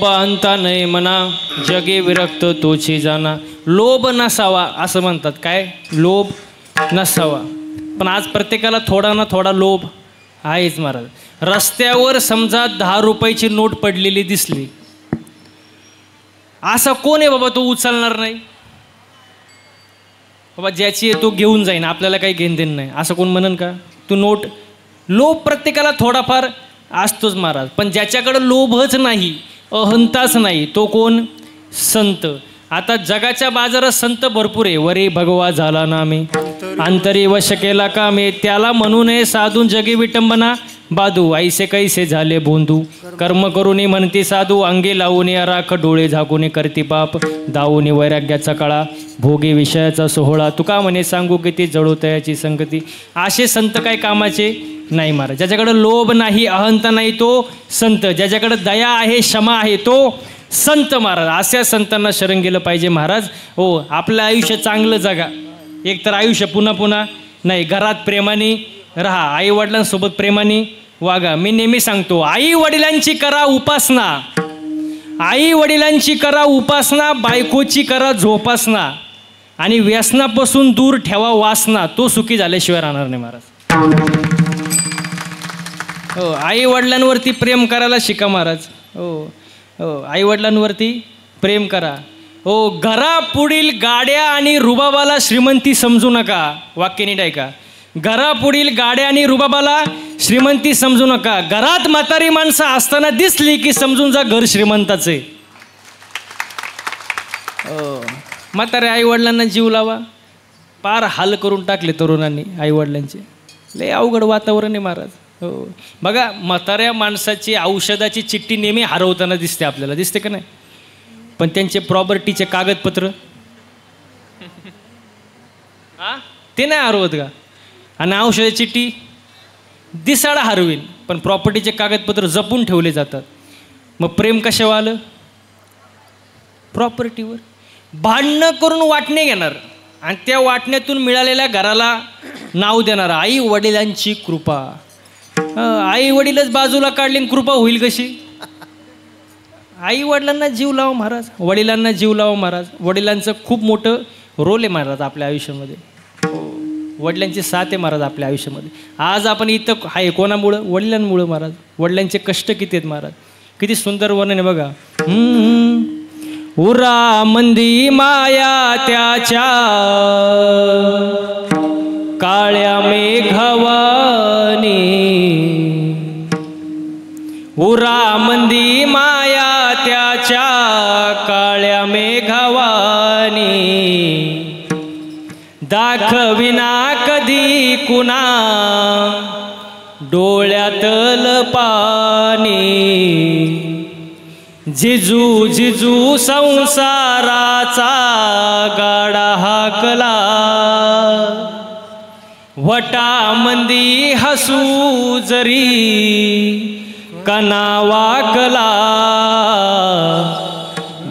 लोभ अंता नाही म्हणा, जगे विरक्त तोची जाना. लोभ नसावा असं म्हणतात. काय? लोभ नसावा. पण आज प्रत्येकाला थोडा ना थोडा लोभ आहेच महाराज. रस्त्यावर समजा 10 रुपयाची नोट पडलेली दिसली, असा कोण आहे बाबा तो उचलणार नाही? बाबा ज्याची आहे तो घेऊन जाईन, आपल्याला काही घेण देण नाही, असं कोण म्हणन का? तू नोट. लोभ प्रत्येकाला थोडाफार असतोच महाराज. पण ज्याच्याकडं लोभच नाही, अहंताच नाही, तो कोण? संत. आता जगाच्या बाजारात संत भरपूर आहे. वरे भगवा झाला नामे, अंतरी वश केला कामे, त्याला म्हणू नये साधू जगी विटंबना बाधू. ऐसे कैसे झाले बोंधू, कर्म करूनी म्हणती साधू, अंगी लावून अराख, डोळे झाकून करती पाप, दावून वैराग्याचा काळा, भोगी विषयाचा सोहळा. तुका म्हणे सांगू किती जळो तयाची संगती. असे संत काय कामाचे नाही महाराज. ज्याच्याकडे लोभ नाही, अहंता नाही, तो संत. ज्याच्याकडे दया आहे, क्षमा आहे, तो संत महाराज. अशा संतांना शरण गेलं पाहिजे महाराज. हो, आपलं आयुष्य चांगलं जगा. एकतर आयुष्य पुन्हा पुन्हा नाही. घरात प्रेमाने राहा, आई वडिलांसोबत प्रेमाने वागा. मी नेहमी सांगतो, आई वडिलांची करा उपासना, आई वडिलांची करा उपासना, बायकोची करा जोपासना, आणि व्यसनापासून दूर ठेवा वासना. तो सुखी झाल्याशिवाय राहणार नाही महाराज. हो, आई वडिलांवरती प्रेम करायला शिका महाराज. हो हो, आई वडिलांवरती प्रेम करा. हो, घरापुढील गाड्या आणि रुबाबाला श्रीमंती समजू नका. वाक्य नीट आहे का? घरापुढील गाड्या आणि रुबाबाला श्रीमंती समजू नका. घरात म्हातारी माणसं असताना दिसली की समजून जा घर श्रीमंताचे. म्हाताऱ्या आई वडिलांना जीव लावा. पार हाल करून टाकले तरुणांनी आई वडिलांचे. लय अवघड वातावरण आहे महाराज. हो, बघा म्हाताऱ्या माणसाची औषधाची चिठ्ठी नेहमी हरवताना दिसते आपल्याला, दिसते का नाही? पण त्यांचे प्रॉपर्टीचे कागदपत्र ते नाही हरवत का? आणि औषधाची चिठ्ठी दिसाडा हरवेल, पण प्रॉपर्टीचे कागदपत्र जपून ठेवले जातात. मग प्रेम कशावर आलं? प्रॉपर्टीवर. भांडणं करून वाटणे घेणार आणि त्या वाटण्यातून मिळालेल्या घराला नाव देणार आई वडिलांची कृपा. आई वडीलच बाजूला काढली, कृपा होईल कशी? आई वडिलांना जीव लावा महाराज, वडिलांना जीव लावा महाराज. वडिलांचं खूप मोठं रोल आहे महाराज आपल्या आयुष्यामध्ये. वडिलांची साथ आहे महाराज आपल्या आयुष्यामध्ये. आज आपण इथं आहे कोणामुळं? वडिलांमुळं महाराज. वडिलांचे कष्ट किती आहेत महाराज. किती सुंदर वर्णन आहे बघा. उरा मंदी माया त्याच्या, काळ्या मेघवानी. उरा मंदी माया त्याच्या, काळ्या मेघवानी. दाखविना कधी कुणा डोळ्यातल पाणी. जिजू जिजू संसाराचा गाडा हाकला. वटामंदी हसू जरी कना वाकला.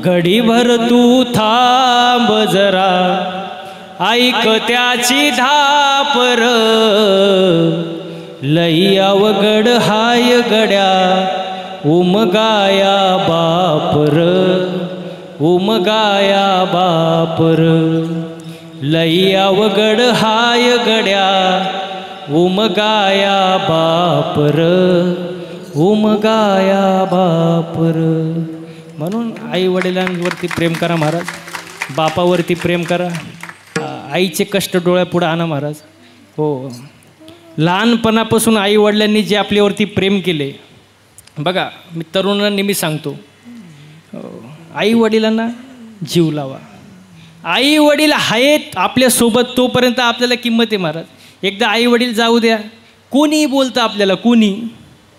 घडीभर तू थांब जरा, ऐक त्याची धापर. लई अवघड हाय गड्या, उमगाया बापर. उमगाया बापर. लई अवघड हाय गड्या, उमगाया बापर. उमगाया बापर. म्हणून आई वडिलांवरती प्रेम करा महाराज. बापावरती प्रेम करा. आईचे कष्ट डोळ्यापुढे आणा महाराज. हो, लहानपणापासून आई वडिलांनी जे आपल्यावरती प्रेम केले बघा. मी तरुणांना नेहमी सांगतो, आई वडिलांना जीव लावा. आई वडील आहेत आपल्यासोबत तोपर्यंत आपल्याला किंमत आहे महाराज. एकदा आई वडील जाऊ द्या, कोणीही बोलतं आपल्याला, कोणी.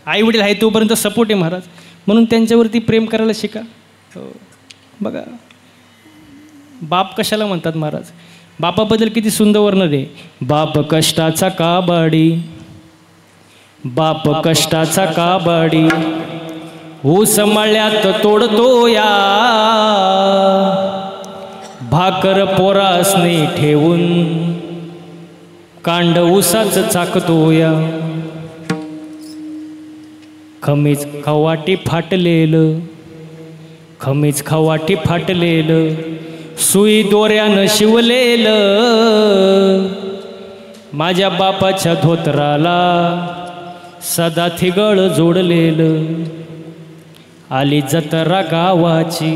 आई वडील आहे तोपर्यंत सपोर्ट आहे महाराज. म्हणून त्यांच्यावरती प्रेम करायला शिका. हो बघा, बाप कशाला म्हणतात महाराज? बापाबद्दल किती सुंदर वर्णन आहे. बाप कष्टाचा काबाडी, बाप कष्टाचा काबाडी. ऊस मळ्यात तोडतो या, भाकर पोरासने ठेवून कांड ऊसाचं चाकतो या. खमीज खवाटी फाटलेलं खमीज खवाटी फाटलेलं, सुई दोऱ्यानं शिवलेलं, माझ्या बापाच्या धोतराला सदा थिगळ जोडलेलं. आली जत्रा गावाची,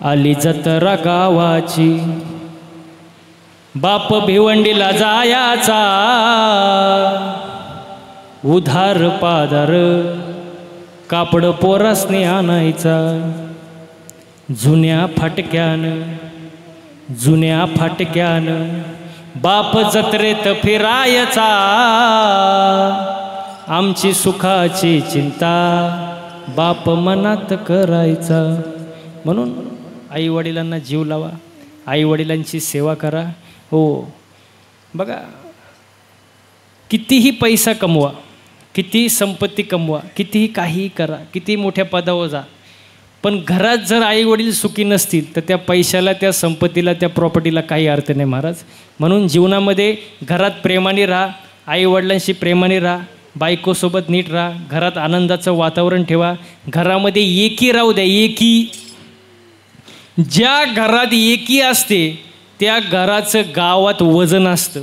आली जत्रा गावाची, बाप भिवंडीला जायाचा, उधार पादार कापड पोरासने आणायचा. जुन्या फाटक्यानं बाप जत्रेत फिरायचा, आमची सुखाची चिंता बाप मनात करायचा. म्हणून आई वडिलांना जीव लावा, आई वडिलांची सेवा करा. हो बघा, कितीही पैसा कमवा, किती संपत्ती कमवा, कितीही काहीही करा, किती मोठ्या पदावर जा, पण घरात जर आई वडील सुखी नसतील तर त्या पैशाला, त्या संपत्तीला, त्या प्रॉपर्टीला काही अर्थ नाही महाराज. म्हणून जीवनामध्ये घरात प्रेमाने राहा, आई वडिलांशी प्रेमाने राहा, बायकोसोबत नीट राहा, घरात आनंदाचं वातावरण ठेवा, घरामध्ये एकी राहू द्या. एकी, ज्या घरात एकी असते त्या घराचं गावात वजन असतं.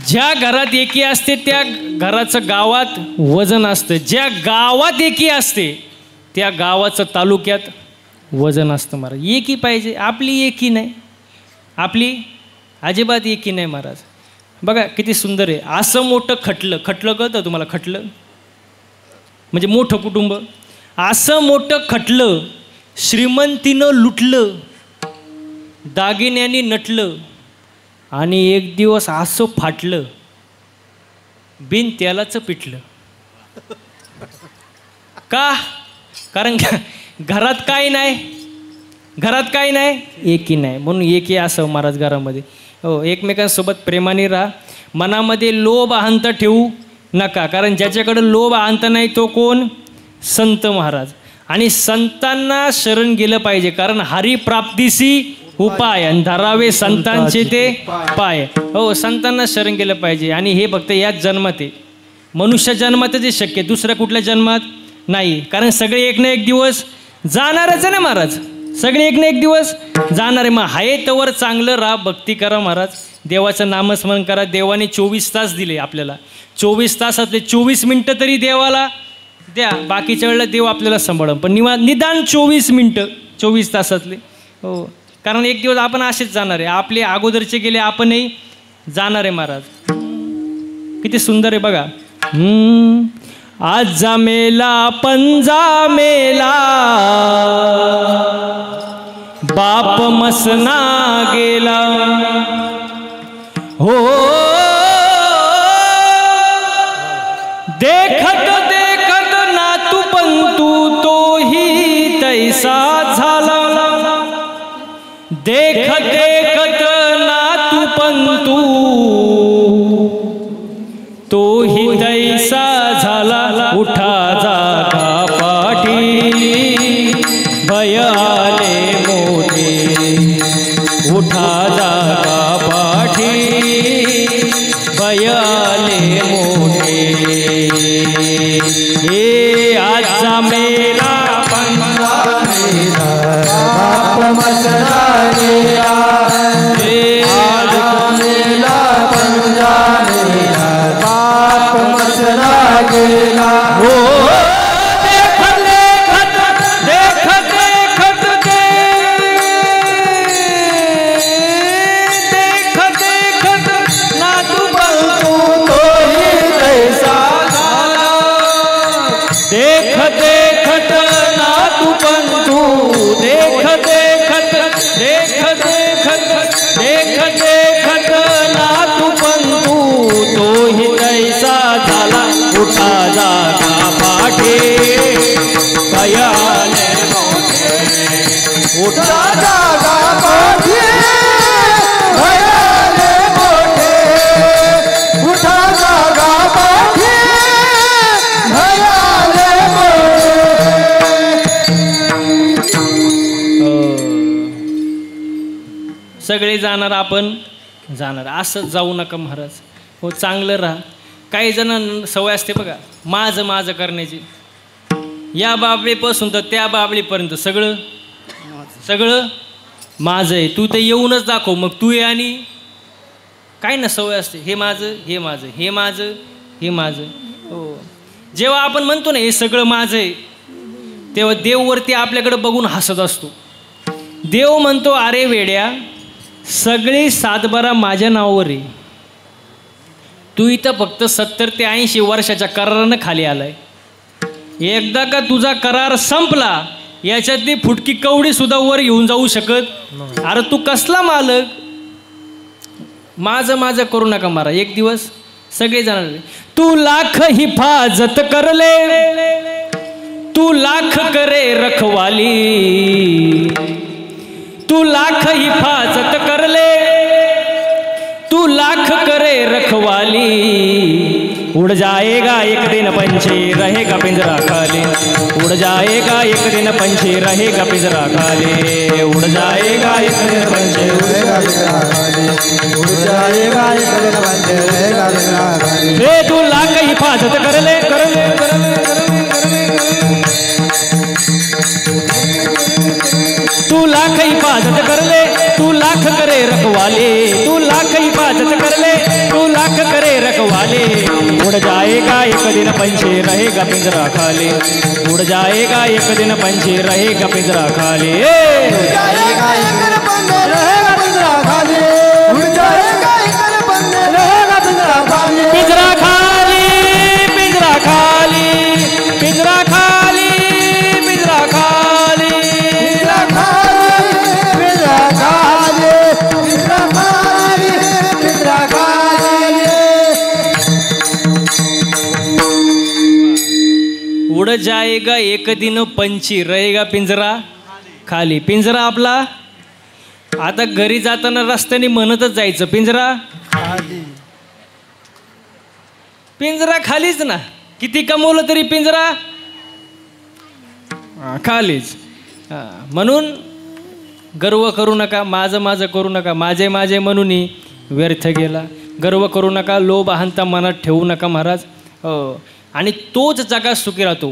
ज्या घरात एकी असते त्या घराचं गावात वजन असतं. ज्या गावात एकी असते त्या गावाचं तालुक्यात वजन असतं महाराज. एकी पाहिजे, आपली एकी नाही, आपली अजिबात एकी नाही महाराज. बघा किती सुंदर आहे. असं मोठं खटलं कळतं तुम्हाला? खटलं म्हणजे मोठं कुटुंब. असं मोठं खटलं श्रीमंतीनं लुटलं, दागिन्यांनी नटलं, आणि एक दिवस असं फाटलं, बिन तेलाचं पिटलं. का? कारण घरात काही नाही, घरात काही नाही, एकी नाही. म्हणून एकी असं महाराज घरामध्ये. हो, एकमेकांसोबत प्रेमाने राहा. मनामध्ये लोभ अहंता ठेवू नका, कारण ज्याच्याकडे लोभ अहंता नाही तो कोण? संत महाराज. आणि संतांना शरण गेलं पाहिजे, कारण हरिप्राप्तीसी उपाय आणि धरावे संतांचे ते पाय. हो, संतांना शरण गेलं पाहिजे. आणि हे फक्त याच जन्मात आहे, मनुष्य जन्मातच हे शक्य, दुसऱ्या कुठल्या जन्मात नाही. कारण सगळे एक ना एक दिवस जाणारच आहे ना महाराज, सगळे एक ना एक दिवस जाणार आहे. मग हाय तवर चांगलं राहा, भक्ती करा महाराज, देवाचं नामस्मरण करा. देवाने 24 तास दिले आपल्याला, 24 तासातले 24 मिनटं तरी देवाला द्या. बाकीच्या वेळेला देव आपल्याला सांभाळून, पण निदान 24 मिनटं 24 तासातले. हो, कारण एक दिवस आपण असेच जाणार आहे. आपले अगोदरचे गेले, आपणही जाणार आहे महाराज. किती सुंदर आहे बघा. आज जा मेला पंजा मेला, बाप मसना गेला. हो देखत देखत नातू पंतू तोही तैसा झाला. देखत देखत नातू पंतू तोही तैसा झाला. उठा जागा पाठी भय आले मोठे, उठा जागा पाठी भय आले मोठे. हे आजचा मेला पंजा मेला, बाप मसना गेला. हे आजचा मेला पंजा मेला, बाप मसना गेला. हो देखत देखत देखत देखत देखत नातू पंतू तोही तैसा झाला. देखत देखत नातू पंतू, देखत देखत देखत देखत देखत देखत नातू पंतू तोही तैसा झाला. उठा जागा पाठी भय आले मोठे, उठा जागा पाठी भय आले मोठे, उठा जागा पाठी भय आले मोठे. सगळे जाणार, आपण जाणार, असं जाऊ नका महाराज. हो, चांगलं राहा. काही जणांना सवय असते बघा माझं माझं करण्याची, या बाबळीपासून तर त्या बाबळीपर्यंत सगळं सगळं माझं आहे, तू तर येऊनच दाखव, मग तू ये आणि काय ना सवय असते हे माझं हे माझं हे माझं हे माझं. हो, जेव्हा आपण म्हणतो ना हे सगळं माझं आहे, तेव्हा देववरती आपल्याकडे बघून हसत असतो. देव म्हणतो अरे वेड्या, सगळी सातबारा माझ्या नावावर आहे, तू इथं फक्त 70 ते 80 वर्षाच्या करारानं खाली आलाय. एकदा का तुझा करार संपला, याच्यातली फुटकी कवडी सुद्धा वर घेऊन जाऊ शकत. अरे तू कसला मालक, माझं माझं करू नका मारा. एक दिवस सगळे जाणार, तू लाख हिफाजत करले, तू लाख करे रखवाली, तू लाख हिफाजत करले, तू लाख करे रखवाली, उड़ जाएगा एक दिन पंछी रहेगा पिंजरा खाली, उड़ जाएगा एक दिन पंछी रहेगा पिंजरा खाली, उड़ जाएगा एक दिन पंछी रहेगा पिंजरा खाली, उड़ जाएगा एक दिन पंछी रहेगा पिंजरा खाली. हे तू लाख हिफाजत कर ले, कर ले, कर ले, कर ले, कर ले, तू लाख हिफाजत कर ले, तू लाख करे रखवाले, तू लाख हिफाजत कर ले, तू लाख करे रखवाले, उड़ जाएगा एक दिन पंछी रहेगा पिंजरा खाली, उड़ जाएगा एक दिन पंछी रहेगा पिंजरा खाली, उड़ जाएगा एक दिन पंछी रहेगा पिंजरा खाली, उड़ जाएगा एक दिन पंछी रहेगा पिंजरा खाली, पिंजरा खाली, पिंजरा खाली, पिंजरा खाली, पिंजरा खाली, पिंजरा खाली, पिंजरा खाली, पिंजरा खाली, पिंजरा खाली. उड़ जाएगा एक दिन पंछी रहेगा पिंजरा खाली. पिंजरा आपला आता घरी जाताना रस्त्याने म्हणतच जायचं पिंजरा खाली, पिंजरा खालीच ना. किती कमवलं तरी पिंजरा खालीच. म्हणून गर्व करू नका, माझं माझं करू नका, माझे माझे म्हणून व्यर्थ गेला. गर्व करू नका, लोभ अहंता मनात ठेवू नका महाराज. आणि तोच जगात सुखी राहतो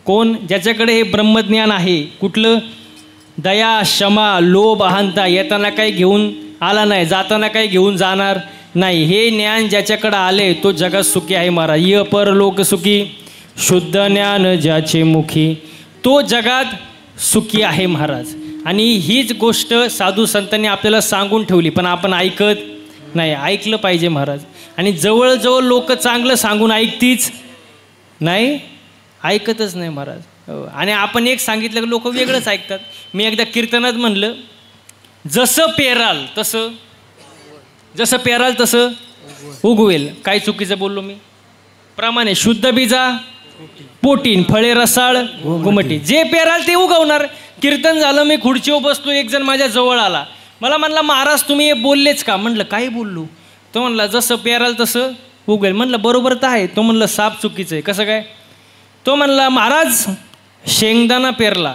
कोण, ज्याच्याकडे हे ब्रह्मज्ञान आहे. कुठलं, दया क्षमा लोभ अहंता येताना काही घेऊन आला नाही, जाताना काही घेऊन जाणार नाही. हे ज्ञान ज्याच्याकडे आले तो जगात सुखी आहे महाराज. य परलोक सुखी शुद्ध ज्ञान ज्याचे मुखी, तो जगात सुखी आहे महाराज. आणि हीच गोष्ट साधू संतांनी आपल्याला सांगून ठेवली, पण आपण ऐकत नाही. ऐकलं पाहिजे महाराज. आणि जवळजवळ लोक चांगलं सांगून ऐकतीच नाही, ऐकतच नाही महाराज. आणि आपण एक सांगितलं की लोक वेगळंच ऐकतात. मी एकदा कीर्तनात म्हणलं, जसं पेराल तसं, जसं पेराल तसं उगवेल. काय चुकीचं बोललो मी? प्रमाणे शुद्ध बीजा पोटीन, फळे रसाळ घुमटी. जे पेराल ते उगवणार. कीर्तन झालं, मी खुर्चीवर बसलो, एक जण माझ्या जवळ आला. मला म्हणला महाराज तुम्ही हे बोललेच का? म्हणलं काय बोललो? तो म्हणला जसं पेराल तसं उगवेल. म्हणलं बरोबर तर आहे. तो म्हणलं साप चुकीचं आहे. कसं काय? तो म्हणला महाराज शेंगदाणा पेरला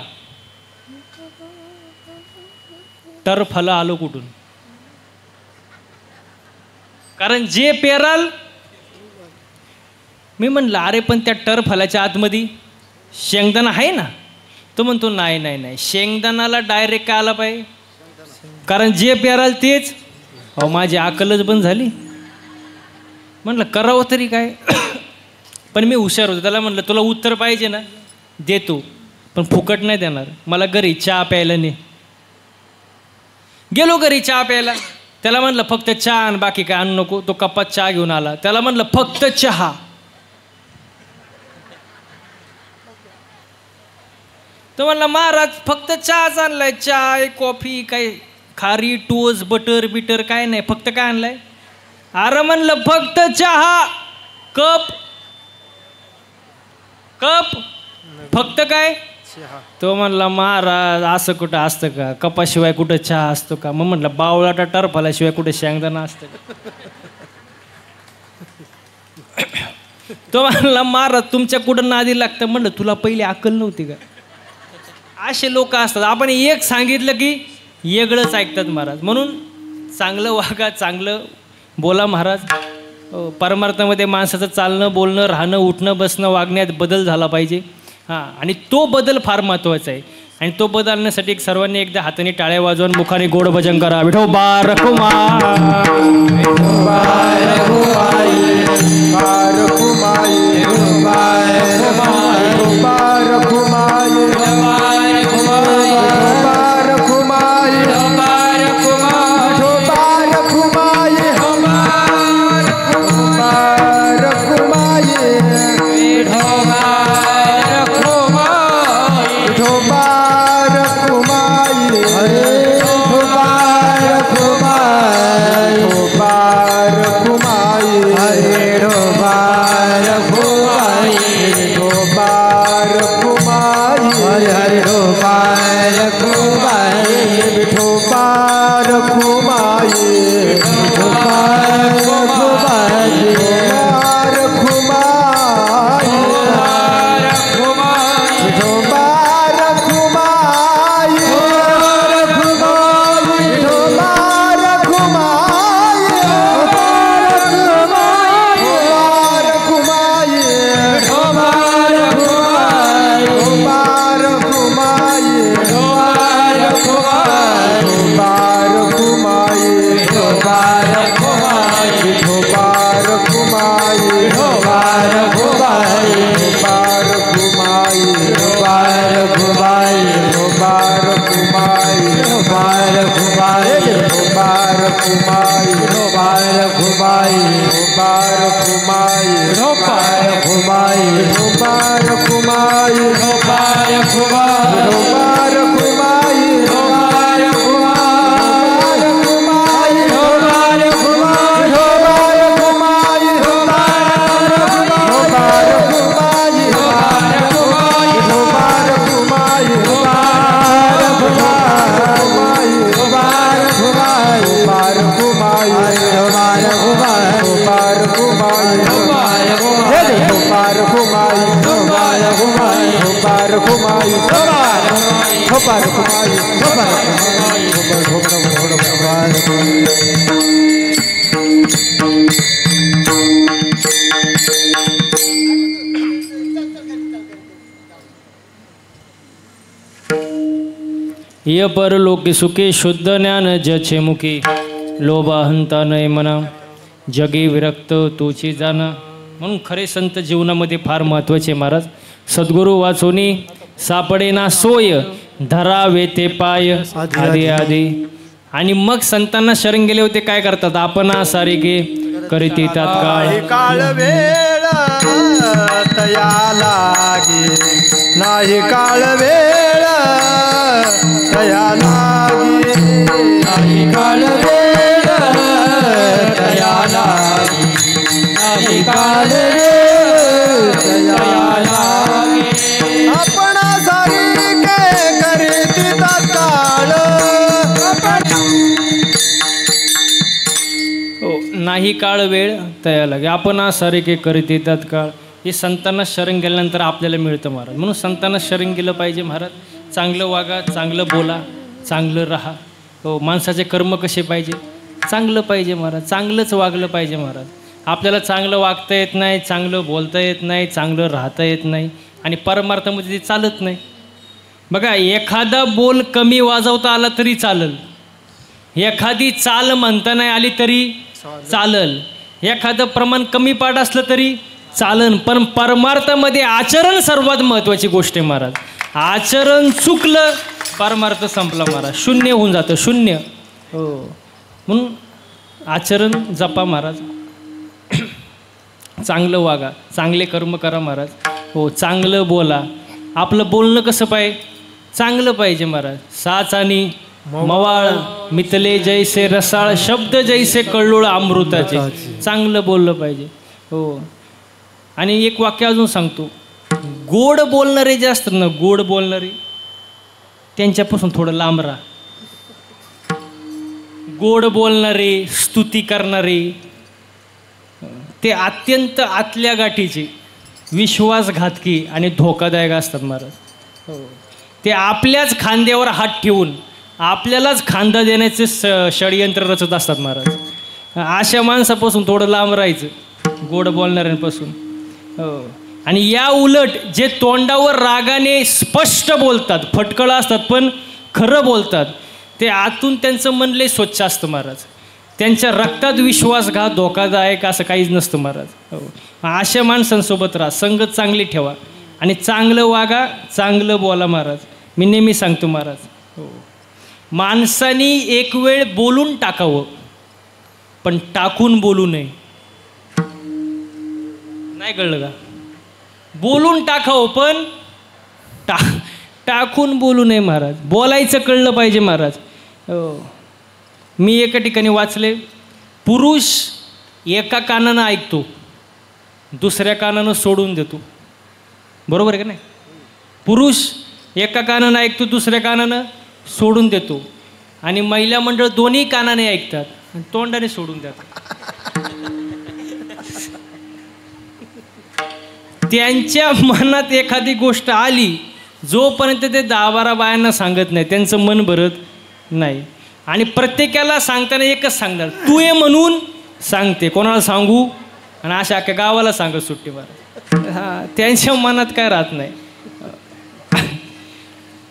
तर फलं आलो कुठून? कारण जे पेराल. मी म्हणलं अरे पण त्या फलाच्या आतमध्ये शेंगदाणा आहे ना? तो म्हणतो नाही नाही नाही, शेंगदाणाला डायरेक्ट काय आला पाहिजे? कारण जे पेराल तेच. अहो माझी अक्कलच बंद झाली. म्हणलं करावं तरी काय? पण मी हुशार होतो. त्याला म्हणलं तुला उत्तर पाहिजे ना, देतो, पण फुकट नाही देणार. मला घरी चहा प्यायला ने. गेलो घरी चहा प्यायला. त्याला म्हणलं फक्त चहा आण, बाकी काय आणू नको. तो कपात चहा घेऊन आला. त्याला म्हणलं फक्त चहा. तो म्हणला महाराज फक्त चहाच आणलाय. चहा कॉफी काय खारी टोस बटर बिटर काय नाही, फक्त काय आणलंय? अरे म्हणलं फक्त चहा कप, कप फक्त काय? तो म्हणला महाराज असं कुठं असतं का? कपाशिवाय कुठं चहा असतो का? मग म्हटलं बावळाटा टरफलाशिवाय कुठे शेंगदाणा असतं का? तो म्हणला महाराज तुमच्या कुठं नादी लागतं. म्हणलं तुला पहिली अक्कल नव्हती का? असे लोक असतात. आपण एक सांगितलं की वेगळंच ऐकतात महाराज. म्हणून चांगलं वागा, चांगलं बोला महाराज. परमार्थामध्ये माणसाचं चालणं बोलणं राहणं उठणं बसणं वागण्यात बदल झाला पाहिजे. हां, आणि तो बदल फार महत्त्वाचा आहे. आणि तो बदलण्यासाठी सर्वांनी एकदा हाताने टाळ्या वाजवून मुखाने गोड भजन करा. विठोबा रखुमाई य परलोकी सुखे शुद्ध ज्ञान जचे मुखी लोभा हंता नये मना जगी विरक्त तोची जाना. म्हणून खरे संत जीवनामध्ये फार महत्त्वाचे महाराज. सद्गुरू वाचोनी सापडे ना सोय धरावे ते पाय आधी आधी. आणि मग संतांना शरण गेले होते काय करतात आपण सारिके करीती तात्काळ काळ वेळ तया लागे नाही काळ वेळ तया लागे नाही काळ वेळ तया लागे नाही काळ वेळ तया लागे. आपण सारिके करीती तात्काळ नाही काळ वेळ तया लागे आपण सारिके करीती तात्काळ. हे संतांना शरण गेल्यानंतर आपल्याला मिळतं महाराज. म्हणून संतांना शरण गेलं पाहिजे महाराज. चांगलं वागा चांगलं बोला चांगलं राहा. हो, माणसाचे कर्म कसे पाहिजे चांगलं पाहिजे महाराज. चांगलंच वागलं पाहिजे महाराज. आपल्याला चांगलं वागता येत नाही चांगलं बोलता येत नाही चांगलं राहता येत नाही आणि परमार्थामध्ये ते चालत नाही. बघा एखादा बोल कमी वाजवता आला तरी चालल. एखादी चाल म्हणता नाही आली तरी चालल. एखादं प्रमाण कमी पाठ असलं तरी चालन. पण परमार्थामध्ये आचरण सर्वात महत्त्वाची गोष्ट आहे महाराज. आचरण चुकलं परमार्थ संपला महाराज. शून्य होऊन जातं शून्य. हो, म्हणून आचरण जपा महाराज. चांगलं वागा चांगले कर्म करा महाराज. हो, चांगलं बोला. आपलं बोलणं कसं पाहिजे चांगलं पाहिजे महाराज. साच आणि मवाळ मितले जैसे रसाळ शब्द जैसे कळलोळ अमृताचे. चांगलं बोललं पाहिजे. हो, आणि एक वाक्य अजून सांगतो. गोड बोलणारे जे असतात ना गोड बोलणारे त्यांच्यापासून थोडं लांब राहा. गोड बोलणारे स्तुती करणारे ते अत्यंत आतल्या गाठीचे विश्वासघातकी आणि धोकादायक असतात महाराज. हो, ते आपल्याच खांद्यावर हात ठेवून आपल्यालाच खांदा देण्याचे षडयंत्र रचत असतात महाराज. अशा माणसापासून थोडं लांब राहायचं, गोड बोलणाऱ्यांपासून. हो. आणि या उलट जे तोंडावर रागाने स्पष्ट बोलतात, फटकळ असतात पण खरं बोलतात, ते आतून त्यांचं मन लय स्वच्छ असतं महाराज. त्यांच्या रक्तात विश्वासघात धोकादायक असं काहीच नसतं महाराज. हो. अशा माणसांसोबत राहा, संगत चांगली ठेवा आणि चांगलं वागा, चांगलं बोला महाराज. मी नेहमी सांगतो महाराज. हो. माणसानी एक वेळ बोलून टाकावं पण टाकून बोलू नये. नाही कळलं का? बोलून टाकावं पण टाकून बोलू नये महाराज. बोलायचं कळलं पाहिजे महाराज. हो. मी एका ठिकाणी वाचले, पुरुष एका कानानं ऐकतो, दुसऱ्या कानानं सोडून देतो. बरोबर आहे का नाही? पुरुष एका कानानं ऐकतो, दुसऱ्या कानानं सोडून देतो. आणि महिला मंडळ दोन्ही कानाने ऐकतात आणि तोंडाने सोडून देतात. त्यांच्या मनात एखादी गोष्ट आली, जोपर्यंत ते 10-12 बायांना सांगत नाही त्यांचं मन भरत नाही. आणि प्रत्येकाला सांगताना एकच सांगणार, तू ये म्हणून सांगते, कोणाला सांगू, आणि अशा अख्ख्या गावाला सांगत सुट्टी मारा. हां, त्यांच्या मनात काय राहत नाही.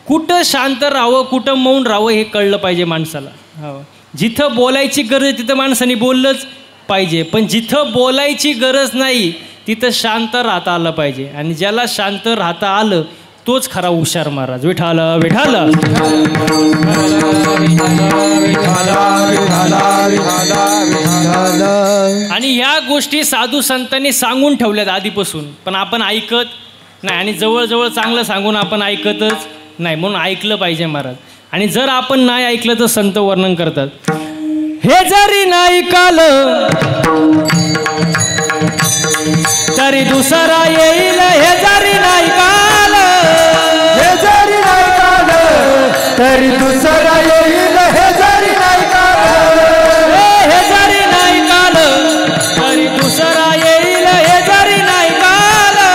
कुठं शांत राहावं, कुठं मौन राहावं हे कळलं पाहिजे माणसाला. हो. जिथं बोलायची गरज तिथं माणसाने बोललंच पाहिजे, पण जिथं बोलायची गरज नाही तिथं शांत राहता आलं पाहिजे. आणि ज्याला शांत राहता आलं तोच खरा हुशार महाराज. विठाल विठाल. आणि ह्या गोष्टी साधू संतांनी सांगून ठेवल्यात आधीपासून, पण आपण ऐकत नाही. आणि जवळजवळ चांगलं सांगून आपण ऐकतच नाही, म्हणून ऐकलं पाहिजे महाराज. आणि जर आपण नाही ऐकलं तर संत वर्णन करतात, हे जरी नाही ऐकलं तरी दुसरा येईल, हे जरी नाही ऐकलं, हे जरी नाही ऐकलं तरी दुसरा येईल, हे जरी नाही ऐकलं, हे जरी नाही ऐकलं तरी दुसरा येईल, हे जरी नाही ऐकलं,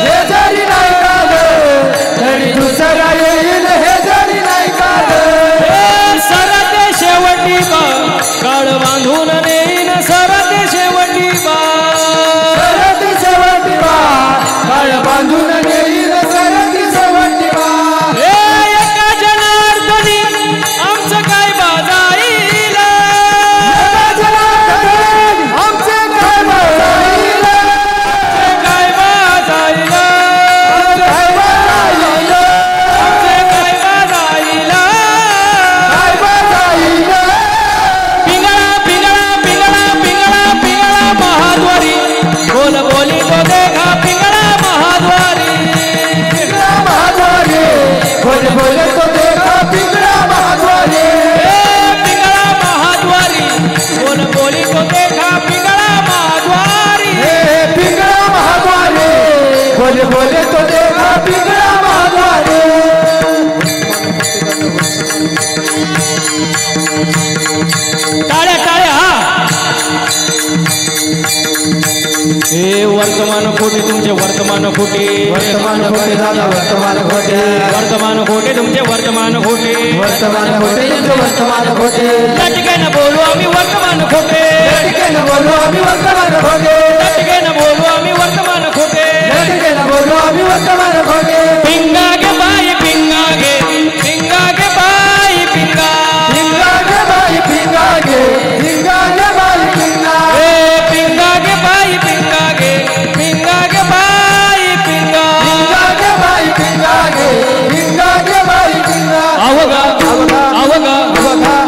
हे जरी नाही ऐकलं तरी दुसरा येईल, हे जरी नाही ऐकलं. सरते शेवटी बा काळ बांधून नेईन, सरते शेवटी बा, सरती शेवटी बा काळ बांधून नेईल, सरती शेवटी बा. एका जनार्दनी आमचं काय बाजाईल, आमचे काय बाजाईल, काय बाजाईल, काय बाजाईल, आमचे काय बाजाईल. काय बाजाईल. पिंगळा पिंगळा पिंगळा पिंगळा पिंगळा महाद्वारी, बोल बोली तो देखा पिंगळा महाद्वारी. पिंगळा महाद्वारी, बोल बोल तो देखा पिंगळा महाद्वारी. पिंगळा महाद्वारी, बोल बोली तो देखा पिंगळा महाद्वारी. पिंगळा महाद्वारी, बोल बोल तो देखा पिंगळा महाद्वारी. टाळ्या टाळ्या. हे वर्तमान खोटे तुमचे, वर्तमान खोटे, वर्तमान खोटे दादा, वर्तमान खोटे, वर्तमान खोटे तुमचे, वर्तमान खोटे, वर्तमान खोटे तुमचे, वर्तमान खोटे. त्या ठिकाणी बोलू आम्ही वर्तमान खोटे, लटकेन बोलू आम्ही वर्तमान खोटे, त्या ठिकाणी बोलू आम्ही वर्तमान खोटे. लटकेन बोलू आम्ही वर्तमान खोटे. पिंगा गे बाई पिंगा गे, पिंगा गे बाई पिंगा, पिंगा गे बाई पिंगा गे, पिंगा गे बाई पिंगा. पिंगा गे बाई पिंगा गे, पिंगा गे बाई पिंगा, पिंगा गे बाई पिंगा गे, पिंगा गे बाई पिंगा. अवगा अवगा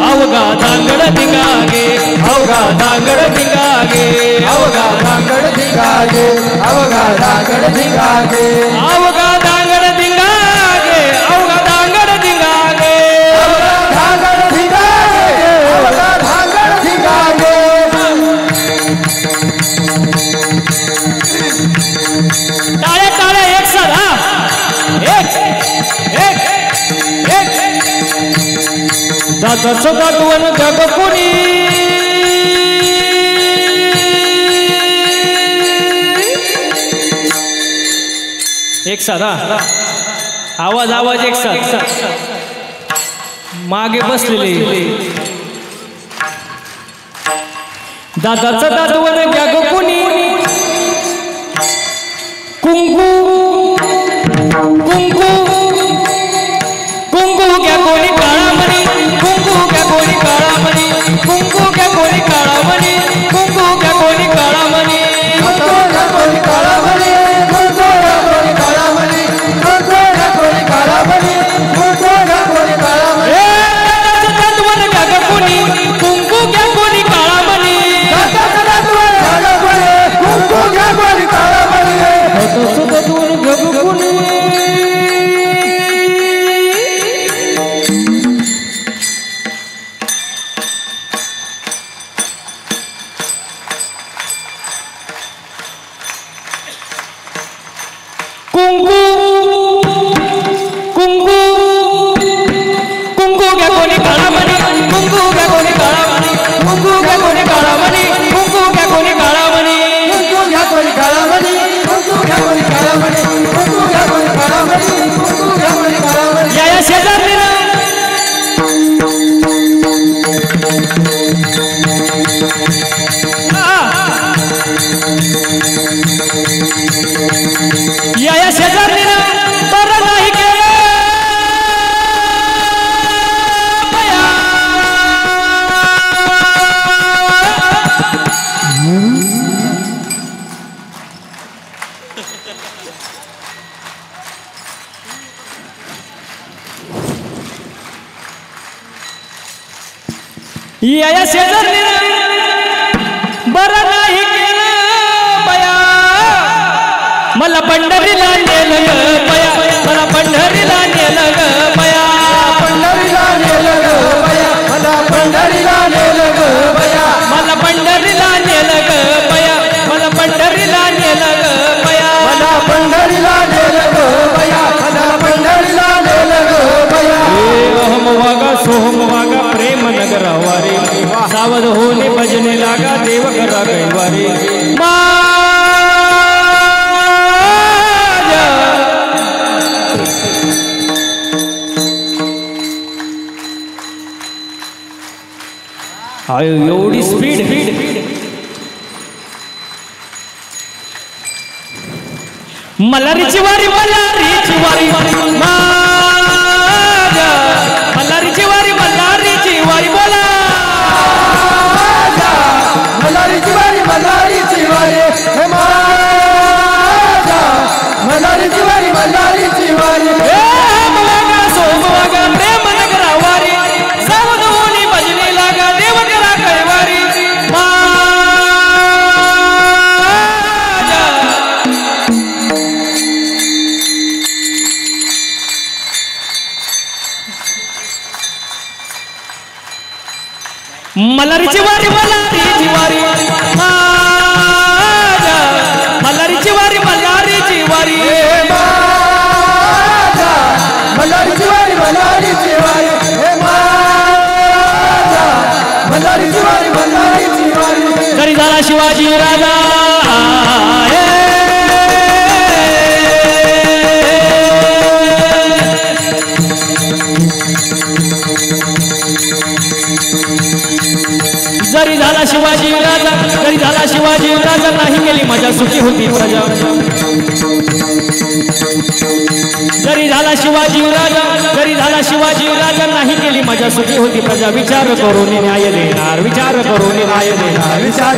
अवगा धांगड पिंगा गे, अवगा धांगड पिंगा गे, अवघा धांगड धिंगा गे, अवघा धांगड धिंगा गे, अवगा धांगड पिंगा गे, अवगा धांगड पिंगा गे. अवघा धांगड धिंगा गे, अवघा धांगड धिंगा गे. टाळ्या टाळ्या एक साथ. हा, एक एक एक. दाताचं दातवन जग कोणी, एक साथ. हा, आवाज आवाज एक साथ. मागे बसलेले दादाचं दादवण घ्या ग कोणी कुंकू कुंकू कुंकू घ्या कोणी काळामणी कुंकू घ्या कोणी काळामणी कुंकू घ्या कोणी काळामणी कुंकू घ्या कोणी काळामणी कुंकू घ्या कोणी काळामणी कुंकू घ्या कोणी काळामणी कुंकू घ्या कोणी काळामणी कुंकू घ्या कोणी काळामणी दादाचं दादवण घ्या ग कोणी कुंकू घ्या कोणी काळामणी दादाचं दादवण घ्या ग कोणी कुंकू घ्या कोणी काळामणी दादाचं दादवण घ्या ग कोणी या शेजारीनं बरं नाही केलं बया. या शेजारीनं बरं नाही केलं बया. मला पंढरीला नेलं ग बया मला पंढरीला नेलं ग बया पंढरीला नेलं ग बया मला पंढरीला नेलं ग बया मला पंढरीला नेलं ग बया मला पंढरीला नेलं ग बया मला पंढरीला नेलं ग बया मला पंढरीला नेलं ग बया अहम वागा सोहम वागा प्रेम नगरा वारे सावध होणे भजने लागा देव करा कैवारे एवढी स्पीड मला रिची वारी मला रिची वारी मला रिची वारी मला रिची वारी बोला मलारीची वारी मलारीची वारी हे माझा मलारीची वारी मलारीची वारी वागा सोम वागा प्रेम नगरा वारी सावध होणी भजने लागा देव करा कैवारी मलारीची वारी मलारीची वारी मलारीची वारी मलारीची वारी मलारीची वारी मलारीची वारी हे माझा मलारीची वारी मलारीची वारी तरी झाला शिवाजी राजा जरी झाला शिवाजी राजा जरी झाला शिवाजी राजा नाही केली मजा सुखी होती प्रजा जरी झाला शिवाजी राजा जरी झाला शिवाजी राजा नाही केली मजा सुखी होती प्रजा विचार करून न्याय देणार विचार करून न्याय देणार विचार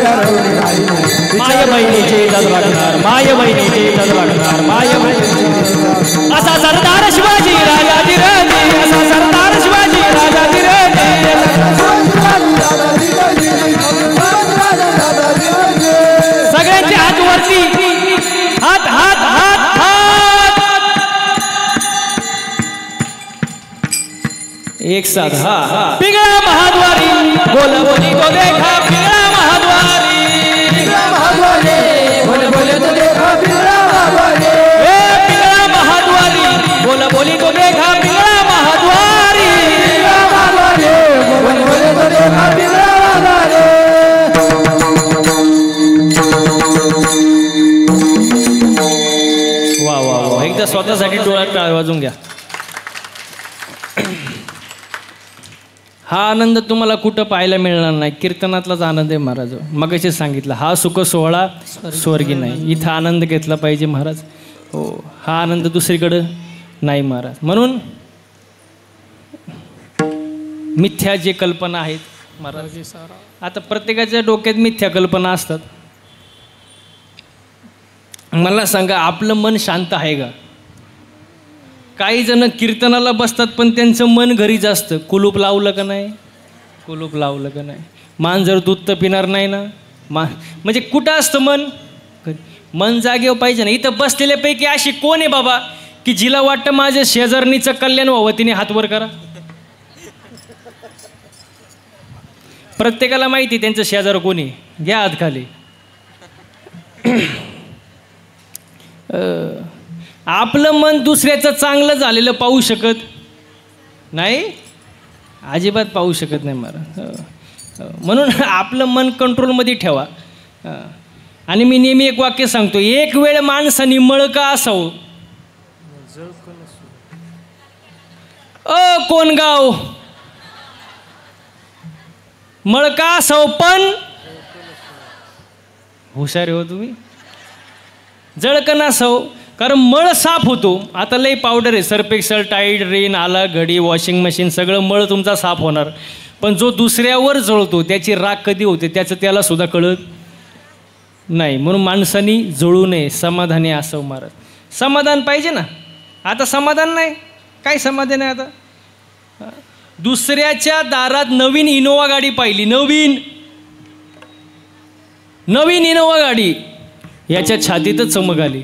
माय बहिणीचे इज्जत वाटणार माय बहिणीचे इज्जत वाटणार माय बहिणी असा सरदार शिवाजी राजा दिरणे असा सरदार शिवाजी राजा दिरणे सगळ्यांचे हात वरती हात हात हात हात एक साथ हा पिंगळा महाद्वारी बोल बोली तो देखा पिंगळा महाद्वारी बोले बोले तो देखा पिंगळा महाद्वारी पिंगळा महाद्वारी बोल बोली तो देखा पिंगळा महाद्वारी बोले बोले तो देखा पिंगळा महाद्वारी वा वा वा एकदा स्वतःसाठी डोळ्यात टाळ वाजून घ्या हा आनंद तुम्हाला कुठं पाहायला मिळणार नाही. कीर्तनातलाच आनंद आहे महाराज. मगाशी सांगितलं हा सुख सोहळा स्वर्गी नाही. इथं आनंद घेतला पाहिजे महाराज. हो, हा आनंद दुसरीकडं नाही महाराज. म्हणून मिथ्या जे कल्पना आहेत महाराज, आता प्रत्येकाच्या डोक्यात मिथ्या कल्पना असतात. मला सांगा, आपलं मन शांत आहे का? काही जण कीर्तनाला बसतात पण त्यांचं मन घरीच असतं. कुलूप लावलं का नाही? कुलूप लावलं का नाही? मांजर दूध तर पिणार नाही ना. म्हणजे कुठं असतं मन? मन जागेवर पाहिजे ना. इथं बसलेल्यापैकी अशी कोण आहे बाबा की जिला वाटतं माझ्या शेजारणीचं कल्याण व्हावं, तिने हात वर करा. प्रत्येकाला माहिती त्यांचं शेजार कोणी. घ्या हात खाली. आपलं मन दुसऱ्याचं चांगलं झालेलं पाहू शकत नाही, अजिबात पाहू शकत नाही महाराज. म्हणून आपलं मन कंट्रोलमध्ये ठेवा. आणि मी नेहमी एक वाक्य सांगतो, एक वेळ माणसाने मळका असावं. कोण गाव मळका असावं पण हुशार हो तुम्ही. जळकं नसावं, कारण मळ साफ होतो. आता लई पावडर आहे, सर्फ एक्सेल, टाईड, रेन, आला, घडी, वॉशिंग मशीन, सगळं मळ तुमचा साफ होणार. पण जो दुसऱ्यावर जळतो त्याची राग कधी होते त्याचं त्याला सुद्धा कळत नाही. म्हणून माणसांनी जळू नये, समाधानी असावं महाराज. समाधान पाहिजे ना. आता समाधान नाही, काय समाधान आहे आता? दुसऱ्याच्या दारात नवीन इनोवा गाडी पाहिली, नवीन इनोवा गाडी, याच्या छातीतच चमक आली.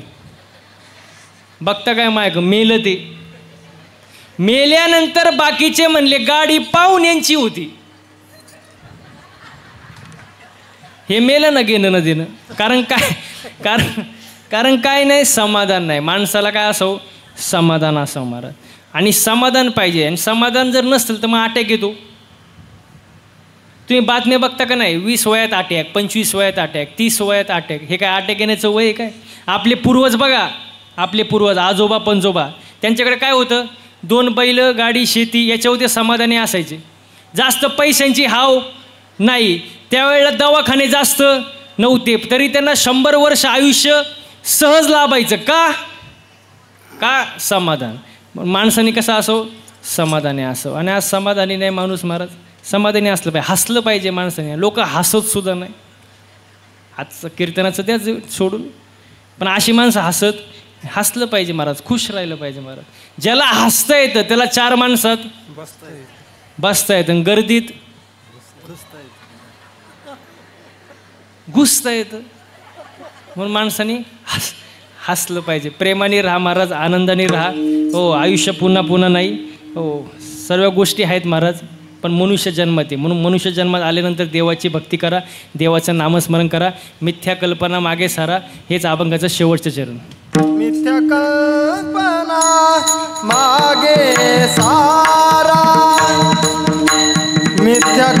बघता काय मायक मेलं. ते मेल्यानंतर बाकीचे म्हणले गाडी पाहुण्यांची होती. हे मेलं ना, घेणं न देणं. कारण काय नाही, समाधान नाही. माणसाला काय असावं? समाधान असावं महाराज. आणि समाधान पाहिजे. आणि समाधान जर नसेल तर मग अटॅक येतो. तुम्ही बातम्या बघता का नाही? 20 वयात अटॅक, 25 वयात अटॅक, 30 वयात अटॅक. हे काय अटॅक येण्याचं वय आहे काय? आपले पूर्वज बघा, आपले पूर्वज आजोबा पंजोबा, त्यांच्याकडे काय होतं? 2 बैल, गाडी, शेती, याच्यावर ते समाधानी असायचे. जास्त पैशांची हाव नाही. त्यावेळेला दवाखाने जास्त नव्हते, तरी त्यांना 100 वर्ष आयुष्य सहज लाभायचं. का? समाधान. माणसाने कसं असो? समाधानी असो. आणि आज समाधानी नाही माणूस महाराज. समाधानी असलं पाहिजे, हसलं पाहिजे माणसाने. लोक हसत सुद्धा नाही. आजचं कीर्तनाचं द्या सोडून, पण अशी माणसं हसलं पाहिजे महाराज. खुश राहिलं पाहिजे महाराज. ज्याला हसता येतं त्याला 4 माणसात बसता येतं, गर्दीत घुसता येतं. म्हणून माणसाने हसलं पाहिजे. प्रेमाने राहा महाराज, आनंदाने राहा. हो, आयुष्य पुन्हा नाही. हो, सर्व गोष्टी आहेत महाराज, पण मनुष्य जन्मात आहे. म्हणून मनुष्य जन्मात आल्यानंतर देवाची भक्ती करा, देवाचं नामस्मरण करा, मिथ्या कल्पना मागे सारा. हेच अभंगाचं शेवटचं चरण. मिथ्या कल्पना मागे सारा, मिथ्या